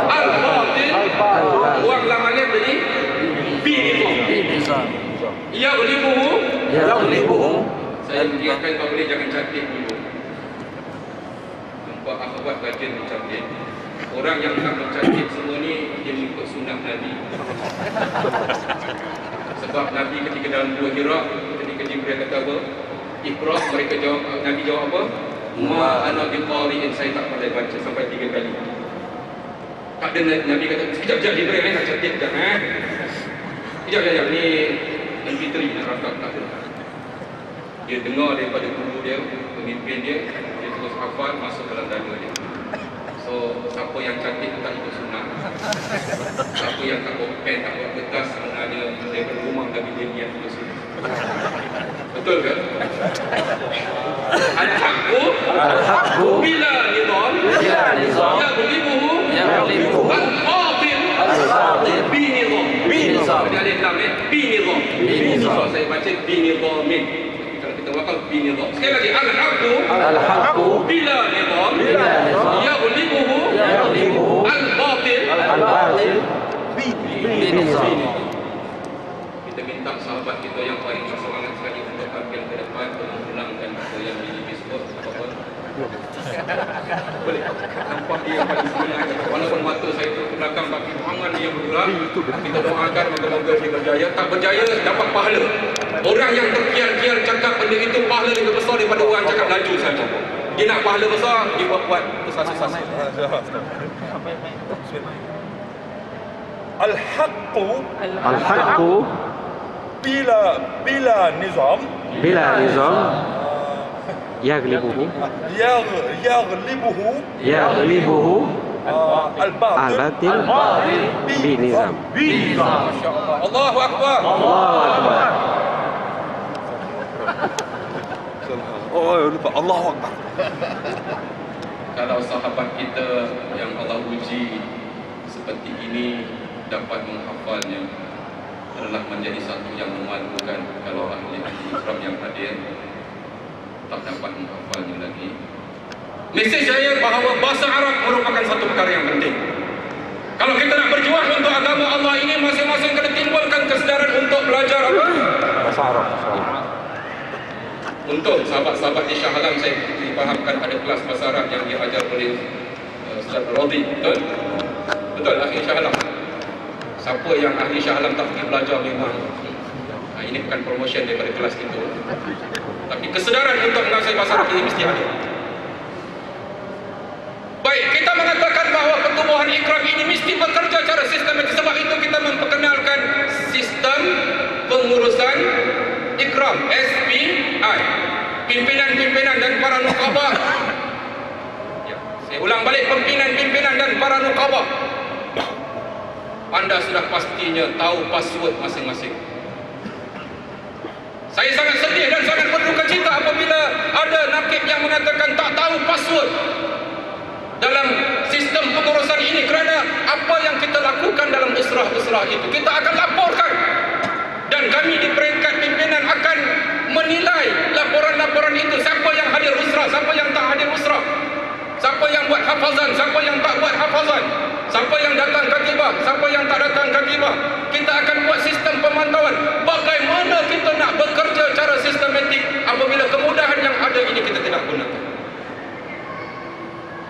Al-batil. Buang lam alif tadi. Bi nizam. Nizam. Yaghlibuhu. Yaghlibuhu. Saya ingatkan kau boleh jangan cantik dulu. Nampak akhwat bagian mencantik. Orang yang tak mencantik semua ni dia mengikut sunnah Nabi. Sebab Nabi ketika dalam Gua Hira, ketika Jibril kata apa? Iqra, mereka jawab, Nabi jawab apa? Ma ana biqari'in, saya tak pandai baca sampai 3 kali. Tak ada Nabi kata, sekejap Jibril nak cantik sekejap Sekejap ni MP3 nak rakam, tak ada. Dia dengar daripada guru dia, pemimpin dia terus hafal masuk dalam dada dia. So, siapa yang cantik tu tak ikut sunnah. Siapa yang tak bawa pen, tak bawa kertas, sebenarnya daripada rumah Nabi dia niat ikut sunnah. Betul ke? Al-haqqu Al-haqqu bila nizam. Bila nizam. Yaghlibuhu. Yaghlibuhu. Al-batil. Al-batil. Bi nizam. Bi nizam. Dia ada enam Bi nizam. Bi nizam. So, saya baca bi nizamin. Kalau kita wakal bi nizam. Sekali lagi al-haqqu Al-haqqu bila nizam. Bila nizam. Yaghlibuhu. Yaghlibuhu. Al-batil. Al-batil Bi nizam. Kita minta sahabat kita yang paling bersemangat sekali untuk tampil ke depan untuk menghilangkan apa yang disebut apa. Boleh. Nampak dia yang paling semangat. Walaupun mata saya tu ke belakang tapi tangan dia bergerak. Kita doakan moga-moga dia berjaya. Tak berjaya dapat pahala. Orang yang terkial-kial cakap benda itu pahala lebih besar daripada orang cakap laju saja. Dia nak pahala besar, dia buat susah-susah. Al-haqqu Al-haqqu bila nizam bila nizam. Yaghlibuhu yaghlibuhu al-batil bi nizam. Masya-Allah. Allahu Akbar. Allahu Akbar. Oh, lupa Allahu Akbar. Kalau sahabat kita yang Allah uji seperti ini dapat menghafalnya adalah menjadi satu yang memalukan kalau ahli Islam yang hadir tak dapat menghafalnya lagi. Mesej saya bahawa bahasa Arab merupakan satu perkara yang penting. Kalau kita nak berjuang untuk agama Allah ini, masing-masing kena timbulkan kesedaran untuk belajar apa? Bahasa Arab. Untuk sahabat-sahabat di Shah Alam, saya difahamkan ada kelas bahasa Arab yang diajar oleh Ustaz Rodi. Betul? Betul, ahli Shah Alam. Siapa yang ahli Shah Alam tak pergi belajar memang ini bukan promotion daripada kelas itu. Tapi kesedaran untuk menguasai bahasa Arab ini mesti ada. Baik, kita mengatakan bahawa pertubuhan ikram ini mesti bekerja secara sistematik. Sebab itu kita memperkenalkan sistem pengurusan ikram, SPI, pimpinan-pimpinan dan para nukabah. Ya, saya ulang balik, pimpinan-pimpinan dan para nukabah. Anda sudah pastinya tahu password masing-masing. Saya sangat sedih dan sangat berduka cita apabila ada nakib yang mengatakan tak tahu password dalam sistem pengurusan ini, kerana apa yang kita lakukan dalam usrah-usrah itu kita akan laporkan, dan kami di peringkat pimpinan akan menilai laporan-laporan itu, siapa yang hadir usrah, siapa yang tak hadir usrah, siapa yang buat hafazan, siapa yang tak buat hafazan, siapa yang datang katibah, siapa yang tak datang katibah. Kita akan buat sistem pemantauan. Bagaimana kita nak bekerja secara sistematik apabila kemudahan yang ada ini kita tidak gunakan.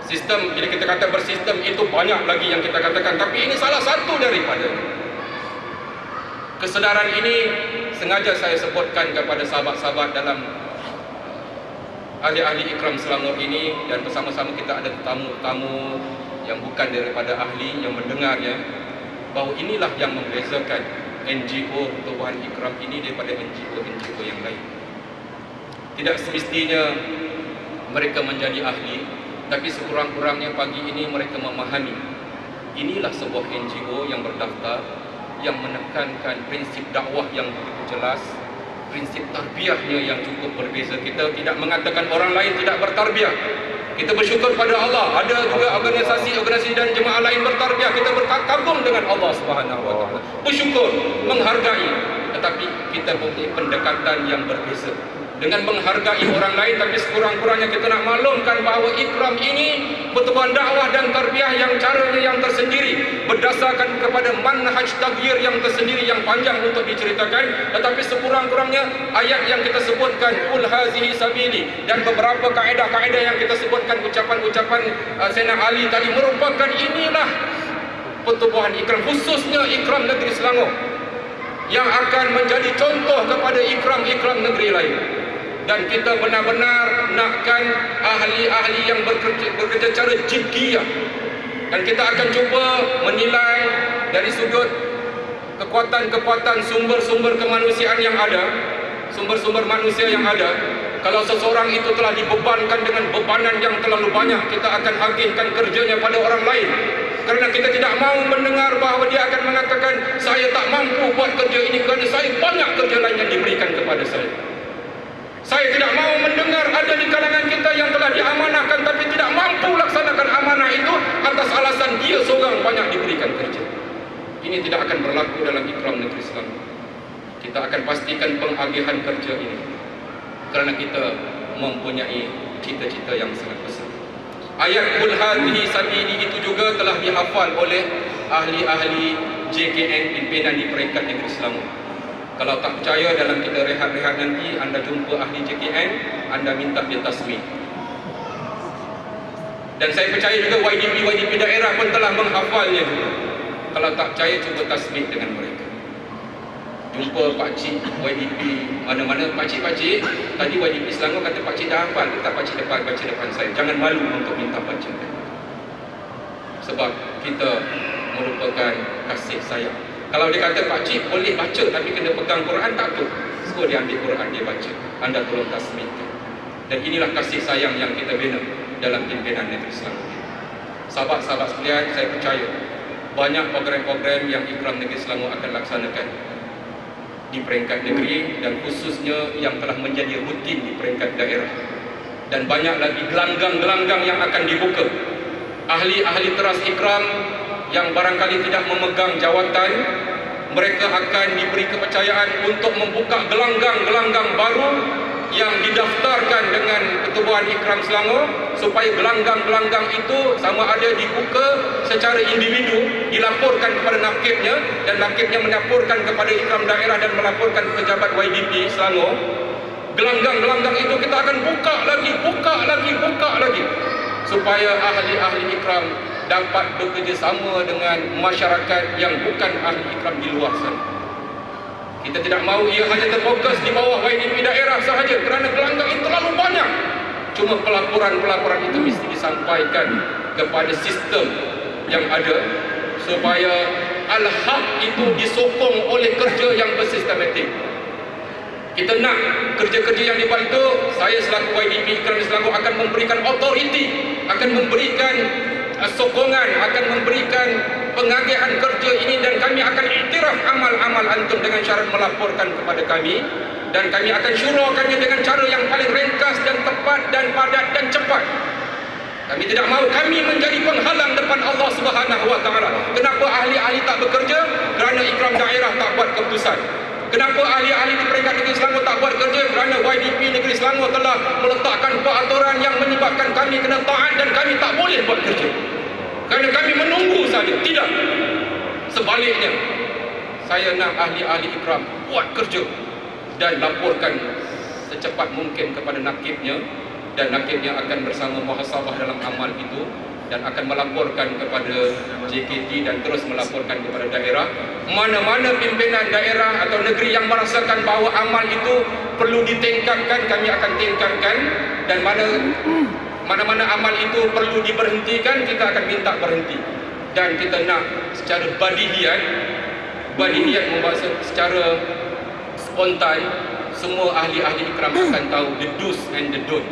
Sistem, bila kita kata bersistem itu banyak lagi yang kita katakan, tapi ini salah satu daripada. Kesedaran ini sengaja saya sebutkan kepada sahabat-sahabat dalam ahli-ahli ikram Selangor ini, dan bersama-sama kita ada tamu-tamu yang bukan daripada ahli yang mendengarnya, bahawa inilah yang membezakan NGO Pertubuhan Ikram ini daripada NGO yang lain. Tidak semestinya mereka menjadi ahli, tapi sekurang-kurangnya pagi ini mereka memahami inilah sebuah NGO yang berdaftar, yang menekankan prinsip dakwah yang begitu jelas, prinsip tarbiyahnya yang cukup berbeza. Kita tidak mengatakan orang lain tidak bertarbiyah. Kita bersyukur pada Allah. Ada juga organisasi dan jemaah lain bertarbiyah. Kita berkagum dengan Allah Subhanahu wa taala. Bersyukur, menghargai. Tetapi kita mempunyai pendekatan yang berbeza. Dengan menghargai orang lain, tapi sekurang-kurangnya kita nak maklumkan bahawa ikram ini pertubuhan dakwah dan tarbiyah yang caranya yang tersendiri, berdasarkan kepada manhaj taghyir yang tersendiri yang panjang untuk diceritakan. Tetapi sekurang-kurangnya ayat yang kita sebutkan, qul hazihi sabili, dan beberapa kaedah-kaedah yang kita sebutkan, ucapan-ucapan Sayyidina Ali tadi, merupakan inilah pertubuhan ikram, khususnya ikram negeri Selangor, yang akan menjadi contoh kepada ikram-ikram negeri lain. Dan kita benar-benar nakkan ahli-ahli yang bekerja secara jiddiyah. Dan kita akan cuba menilai dari sudut kekuatan-kekuatan sumber-sumber kemanusiaan yang ada, sumber-sumber manusia yang ada. Kalau seseorang itu telah dibebankan dengan bebanan yang terlalu banyak, kita akan agihkan kerjanya pada orang lain. Kerana kita tidak mahu mendengar bahawa dia akan mengatakan, saya tak mampu buat kerja ini kerana saya banyak kerja lain yang diberikan kepada saya. Saya tidak mahu mendengar ada di kalangan kita yang telah diamanahkan tapi tidak mampu laksanakan amanah itu atas alasan dia seorang banyak diberikan kerja. Ini tidak akan berlaku dalam ikram negeri Selangor. Kita akan pastikan pengagihan kerja ini kerana kita mempunyai cita-cita yang sangat besar. Ayat qul hadhihi sabili itu juga telah dihafal oleh ahli-ahli JKN pimpinan di peringkat negeri Selangor. Kalau tak percaya, dalam kita rehat-rehat nanti, anda jumpa ahli JKN, anda minta dia tasmih. Dan saya percaya juga YDP daerah pun telah menghafalnya juga. Kalau tak percaya, cuba tasmih dengan mereka. Jumpa pakcik YDP mana-mana, pakcik-pakcik, tadi YDP Selangor kata pakcik dah hafal, tak pakcik depan saya. Jangan malu untuk minta baca. Sebab kita merupakan kasih sayang. Kalau dia kata pakcik boleh baca tapi kena pegang Quran, tak apa. So dia ambil Quran, dia baca. Anda tolong tasmihkan. Dan inilah kasih sayang yang kita bina dalam pimpinan negeri Selangor. Sahabat-sahabat sekalian, saya percaya banyak program-program yang ikram negeri Selangor akan laksanakan di peringkat negeri dan khususnya yang telah menjadi rutin di peringkat daerah. Dan banyak lagi gelanggang-gelanggang yang akan dibuka. Ahli-ahli teras ikram yang barangkali tidak memegang jawatan, mereka akan diberi kepercayaan untuk membuka gelanggang-gelanggang baru yang didaftarkan dengan Pertubuhan Ikram Selangor, supaya gelanggang-gelanggang itu sama ada dibuka secara individu, dilaporkan kepada nakibnya, dan nakibnya melaporkan kepada ikram daerah dan melaporkan pejabat YDP Selangor. Gelanggang-gelanggang itu kita akan buka lagi, supaya ahli-ahli ikram dapat bekerjasama dengan masyarakat yang bukan ahli ikram di luar sana. Kita tidak mahu ia hanya terfokus di bawah YDP daerah sahaja kerana gelanggang itu terlalu banyak. Cuma pelaporan-pelaporan itu mesti disampaikan kepada sistem yang ada supaya al-haq itu disokong oleh kerja yang bersistematik. Kita nak kerja-kerja yang dibuat itu, saya selaku YDP Ikram Selangor akan memberikan authority, akan memberikan sokongan, akan memberikan pengagihan kerja ini, dan kami akan iktiraf amal-amal antum dengan syarat melaporkan kepada kami, dan kami akan syurakannya dengan cara yang paling ringkas dan tepat dan padat dan cepat. Kami tidak mahu kami menjadi penghalang depan Allah Subhanahu wa taala. Kenapa ahli-ahli tak bekerja? Kerana ikram daerah tak buat keputusan. Kenapa ahli-ahli di peringkat negeri Selangor tak buat kerja? Kerana YDP negeri Selangor telah meletakkan peraturan yang menyebabkan kami kena taat dan kami tak boleh buat kerja. Kerana kami menunggu saja. Tidak. Sebaliknya, saya nak ahli-ahli ikram buat kerja dan laporkan secepat mungkin kepada nakibnya, dan nakibnya akan bersama muhasabah dalam amal itu dan akan melaporkan kepada JKT dan terus melaporkan kepada daerah. Mana-mana pimpinan daerah atau negeri yang merasakan bahawa amal itu perlu ditingkatkan, kami akan tingkatkan, dan mana-mana amal itu perlu diberhentikan, kita akan minta berhenti. Dan kita nak secara badihian Badiniyat membuat secara spontan, semua ahli-ahli ikram akan tahu the do's and the don't,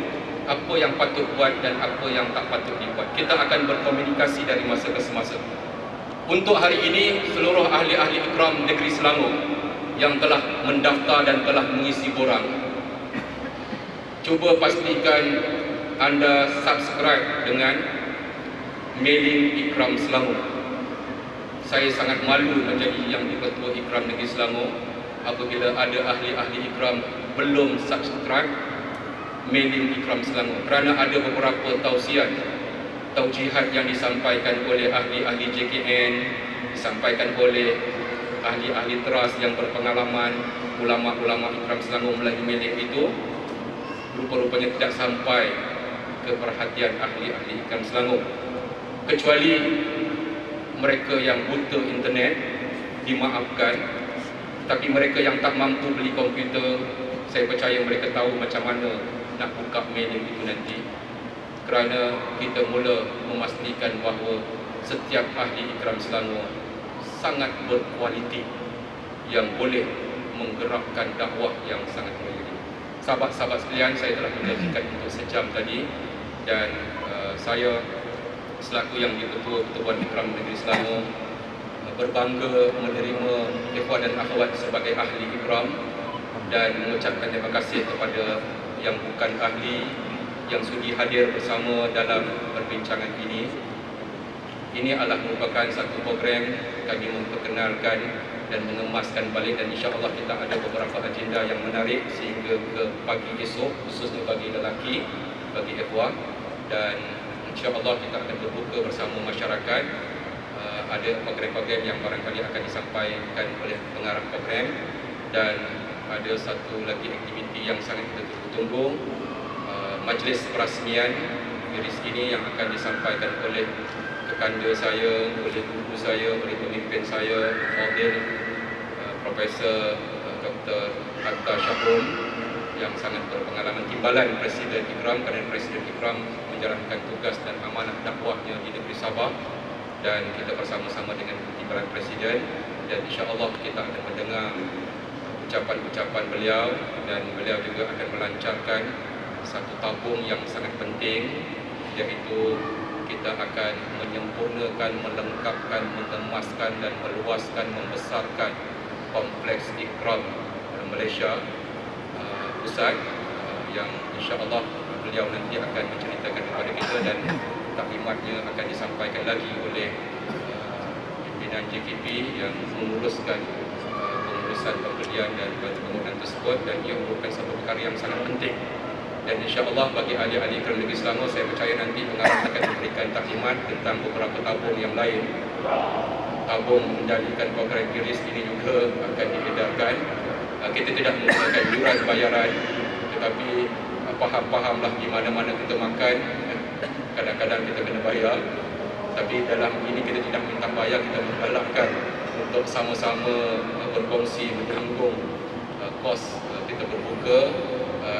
apa yang patut buat dan apa yang tak patut dibuat. Kita akan berkomunikasi dari masa ke semasa. Untuk hari ini, seluruh ahli-ahli ikram negeri Selangor yang telah mendaftar dan telah mengisi borang, cuba pastikan anda subscribe dengan mailing Ikram Selangor. Saya sangat malu menjadi yang di-Ketua Ikram Negeri Selangor apabila ada ahli-ahli ikram belum subscribe mailing Ikram Selangor, kerana ada beberapa tausiah, taujihat yang disampaikan oleh ahli-ahli JKN, disampaikan oleh ahli-ahli teras yang berpengalaman, ulama-ulama Ikram Selangor melalui mailing itu, rupa-rupanya tidak sampai ke perhatian ahli-ahli Ikram Selangor. Kecuali mereka yang buta internet, dimaafkan. Tapi mereka yang tak mampu beli komputer, saya percaya mereka tahu macam mana nak buka mailing itu nanti. Kerana kita mula memastikan bahawa setiap ahli Ikram Selangor sangat berkualiti yang boleh menggerakkan dakwah yang sangat mulia. Sahabat-sahabat sekalian, saya telah menjanjikan untuk sejam tadi, dan saya selaku yang di-Ketua Pertubuhan Ikram Negeri Selangor berbangga menerima ikhwan dan akhwat sebagai ahli ikram dan mengucapkan terima kasih kepada yang bukan ahli yang sudi hadir bersama dalam perbincangan ini. Ini adalah merupakan satu program kami memperkenalkan dan mengemaskan balik, dan insya-Allah kita ada beberapa agenda yang menarik sehingga ke pagi esok, khususnya bagi lelaki, bagi ikhwan, dan insya-Allah kita akan berbuka bersama masyarakat. Ada program-program yang barangkali akan disampaikan oleh pengarah program, dan ada satu lagi aktiviti yang sangat kita tunggu, majlis perasmian Iris ini yang akan disampaikan oleh kekanda saya, oleh guru saya, oleh pemimpin saya, Fadil Profesor Dr. Hatta Syahrul, yang sangat berpengalaman, timbalan Presiden Ikram, kerana Presiden Ikram menjalankan tugas dan amanah dakwahnya di negeri Sabah, dan kita bersama-sama dengan timbalan Presiden, dan insya-Allah kita akan mendengar ucapan-ucapan beliau, dan beliau juga akan melancarkan satu tabung yang sangat penting, iaitu kita akan menyempurnakan, melengkapkan, mengemaskan dan meluaskan, membesarkan kompleks Ikram Malaysia pusat, yang insya-Allah beliau nanti akan menceritakan kepada kita, dan taklimatnya akan disampaikan lagi oleh pimpinan JKP yang menguruskan pengurusan pembelian dan bangunan tersebut, dan ia merupakan satu perkara yang sangat penting. Dan insya-Allah bagi ahli-ahli Ikram Negeri Selangor, saya percaya nanti pengarah akan memberikan taklimat tentang beberapa tabung yang lain. Tabung mengendalikan program Iris ini juga akan diedarkan. Kita tidak menggunakan yuran bayaran, tetapi faham-fahamlah di mana-mana kita makan, kadang-kadang kita kena bayar. Tapi dalam ini kita tidak minta bayar, kita menggalakkan untuk sama-sama berkongsi, menanggung kos kita berbuka.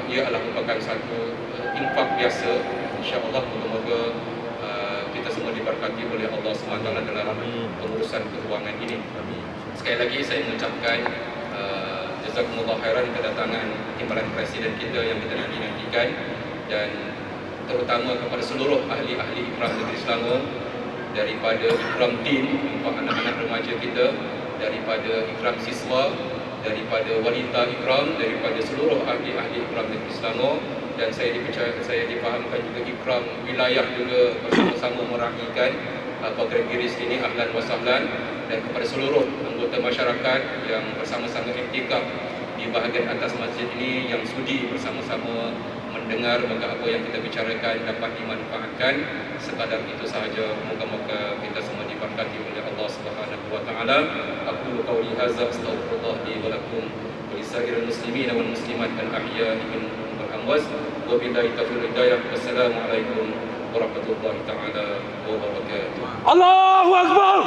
Ia adalah merupakan satu infak biasa. InsyaAllah moga-moga kita semua diberkati oleh Allah SWT dalam pengurusan keuangan ini. Sekali lagi saya mengucapkan jazakumullah khairan kedatangan timbalan Presiden kita yang kita nanti-nantikan, dan terutama kepada seluruh ahli-ahli Ikram Negeri Selangor, daripada Ikram Din untuk anak-anak remaja kita, daripada Ikram Siswa, daripada wanita Ikram, daripada seluruh ahli-ahli Ikram Negeri Selangor, dan saya difahamkan juga Ikram wilayah juga bersama-sama meraihkan program Iris ini. Ahlan wa sahlan. Dan kepada seluruh anggota masyarakat yang bersama-sama iktikaf di bahagian atas masjid ini, yang sudi bersama-sama mendengar maka apa yang kita bicarakan dapat dimanfaatkan, sekadar itu sahaja. Moga-moga kita semua diberkati oleh Allah Subhanahu wa taala. Aku qauli hadza astaghfirullah li wa lakum wa lisairil muslimin wal muslimat al ahya'i minhum wal amwat. Wa billahi taufiq hidayah. Wassalamualaikum warahmatullahi taala wabarakatuh. Allahu Akbar.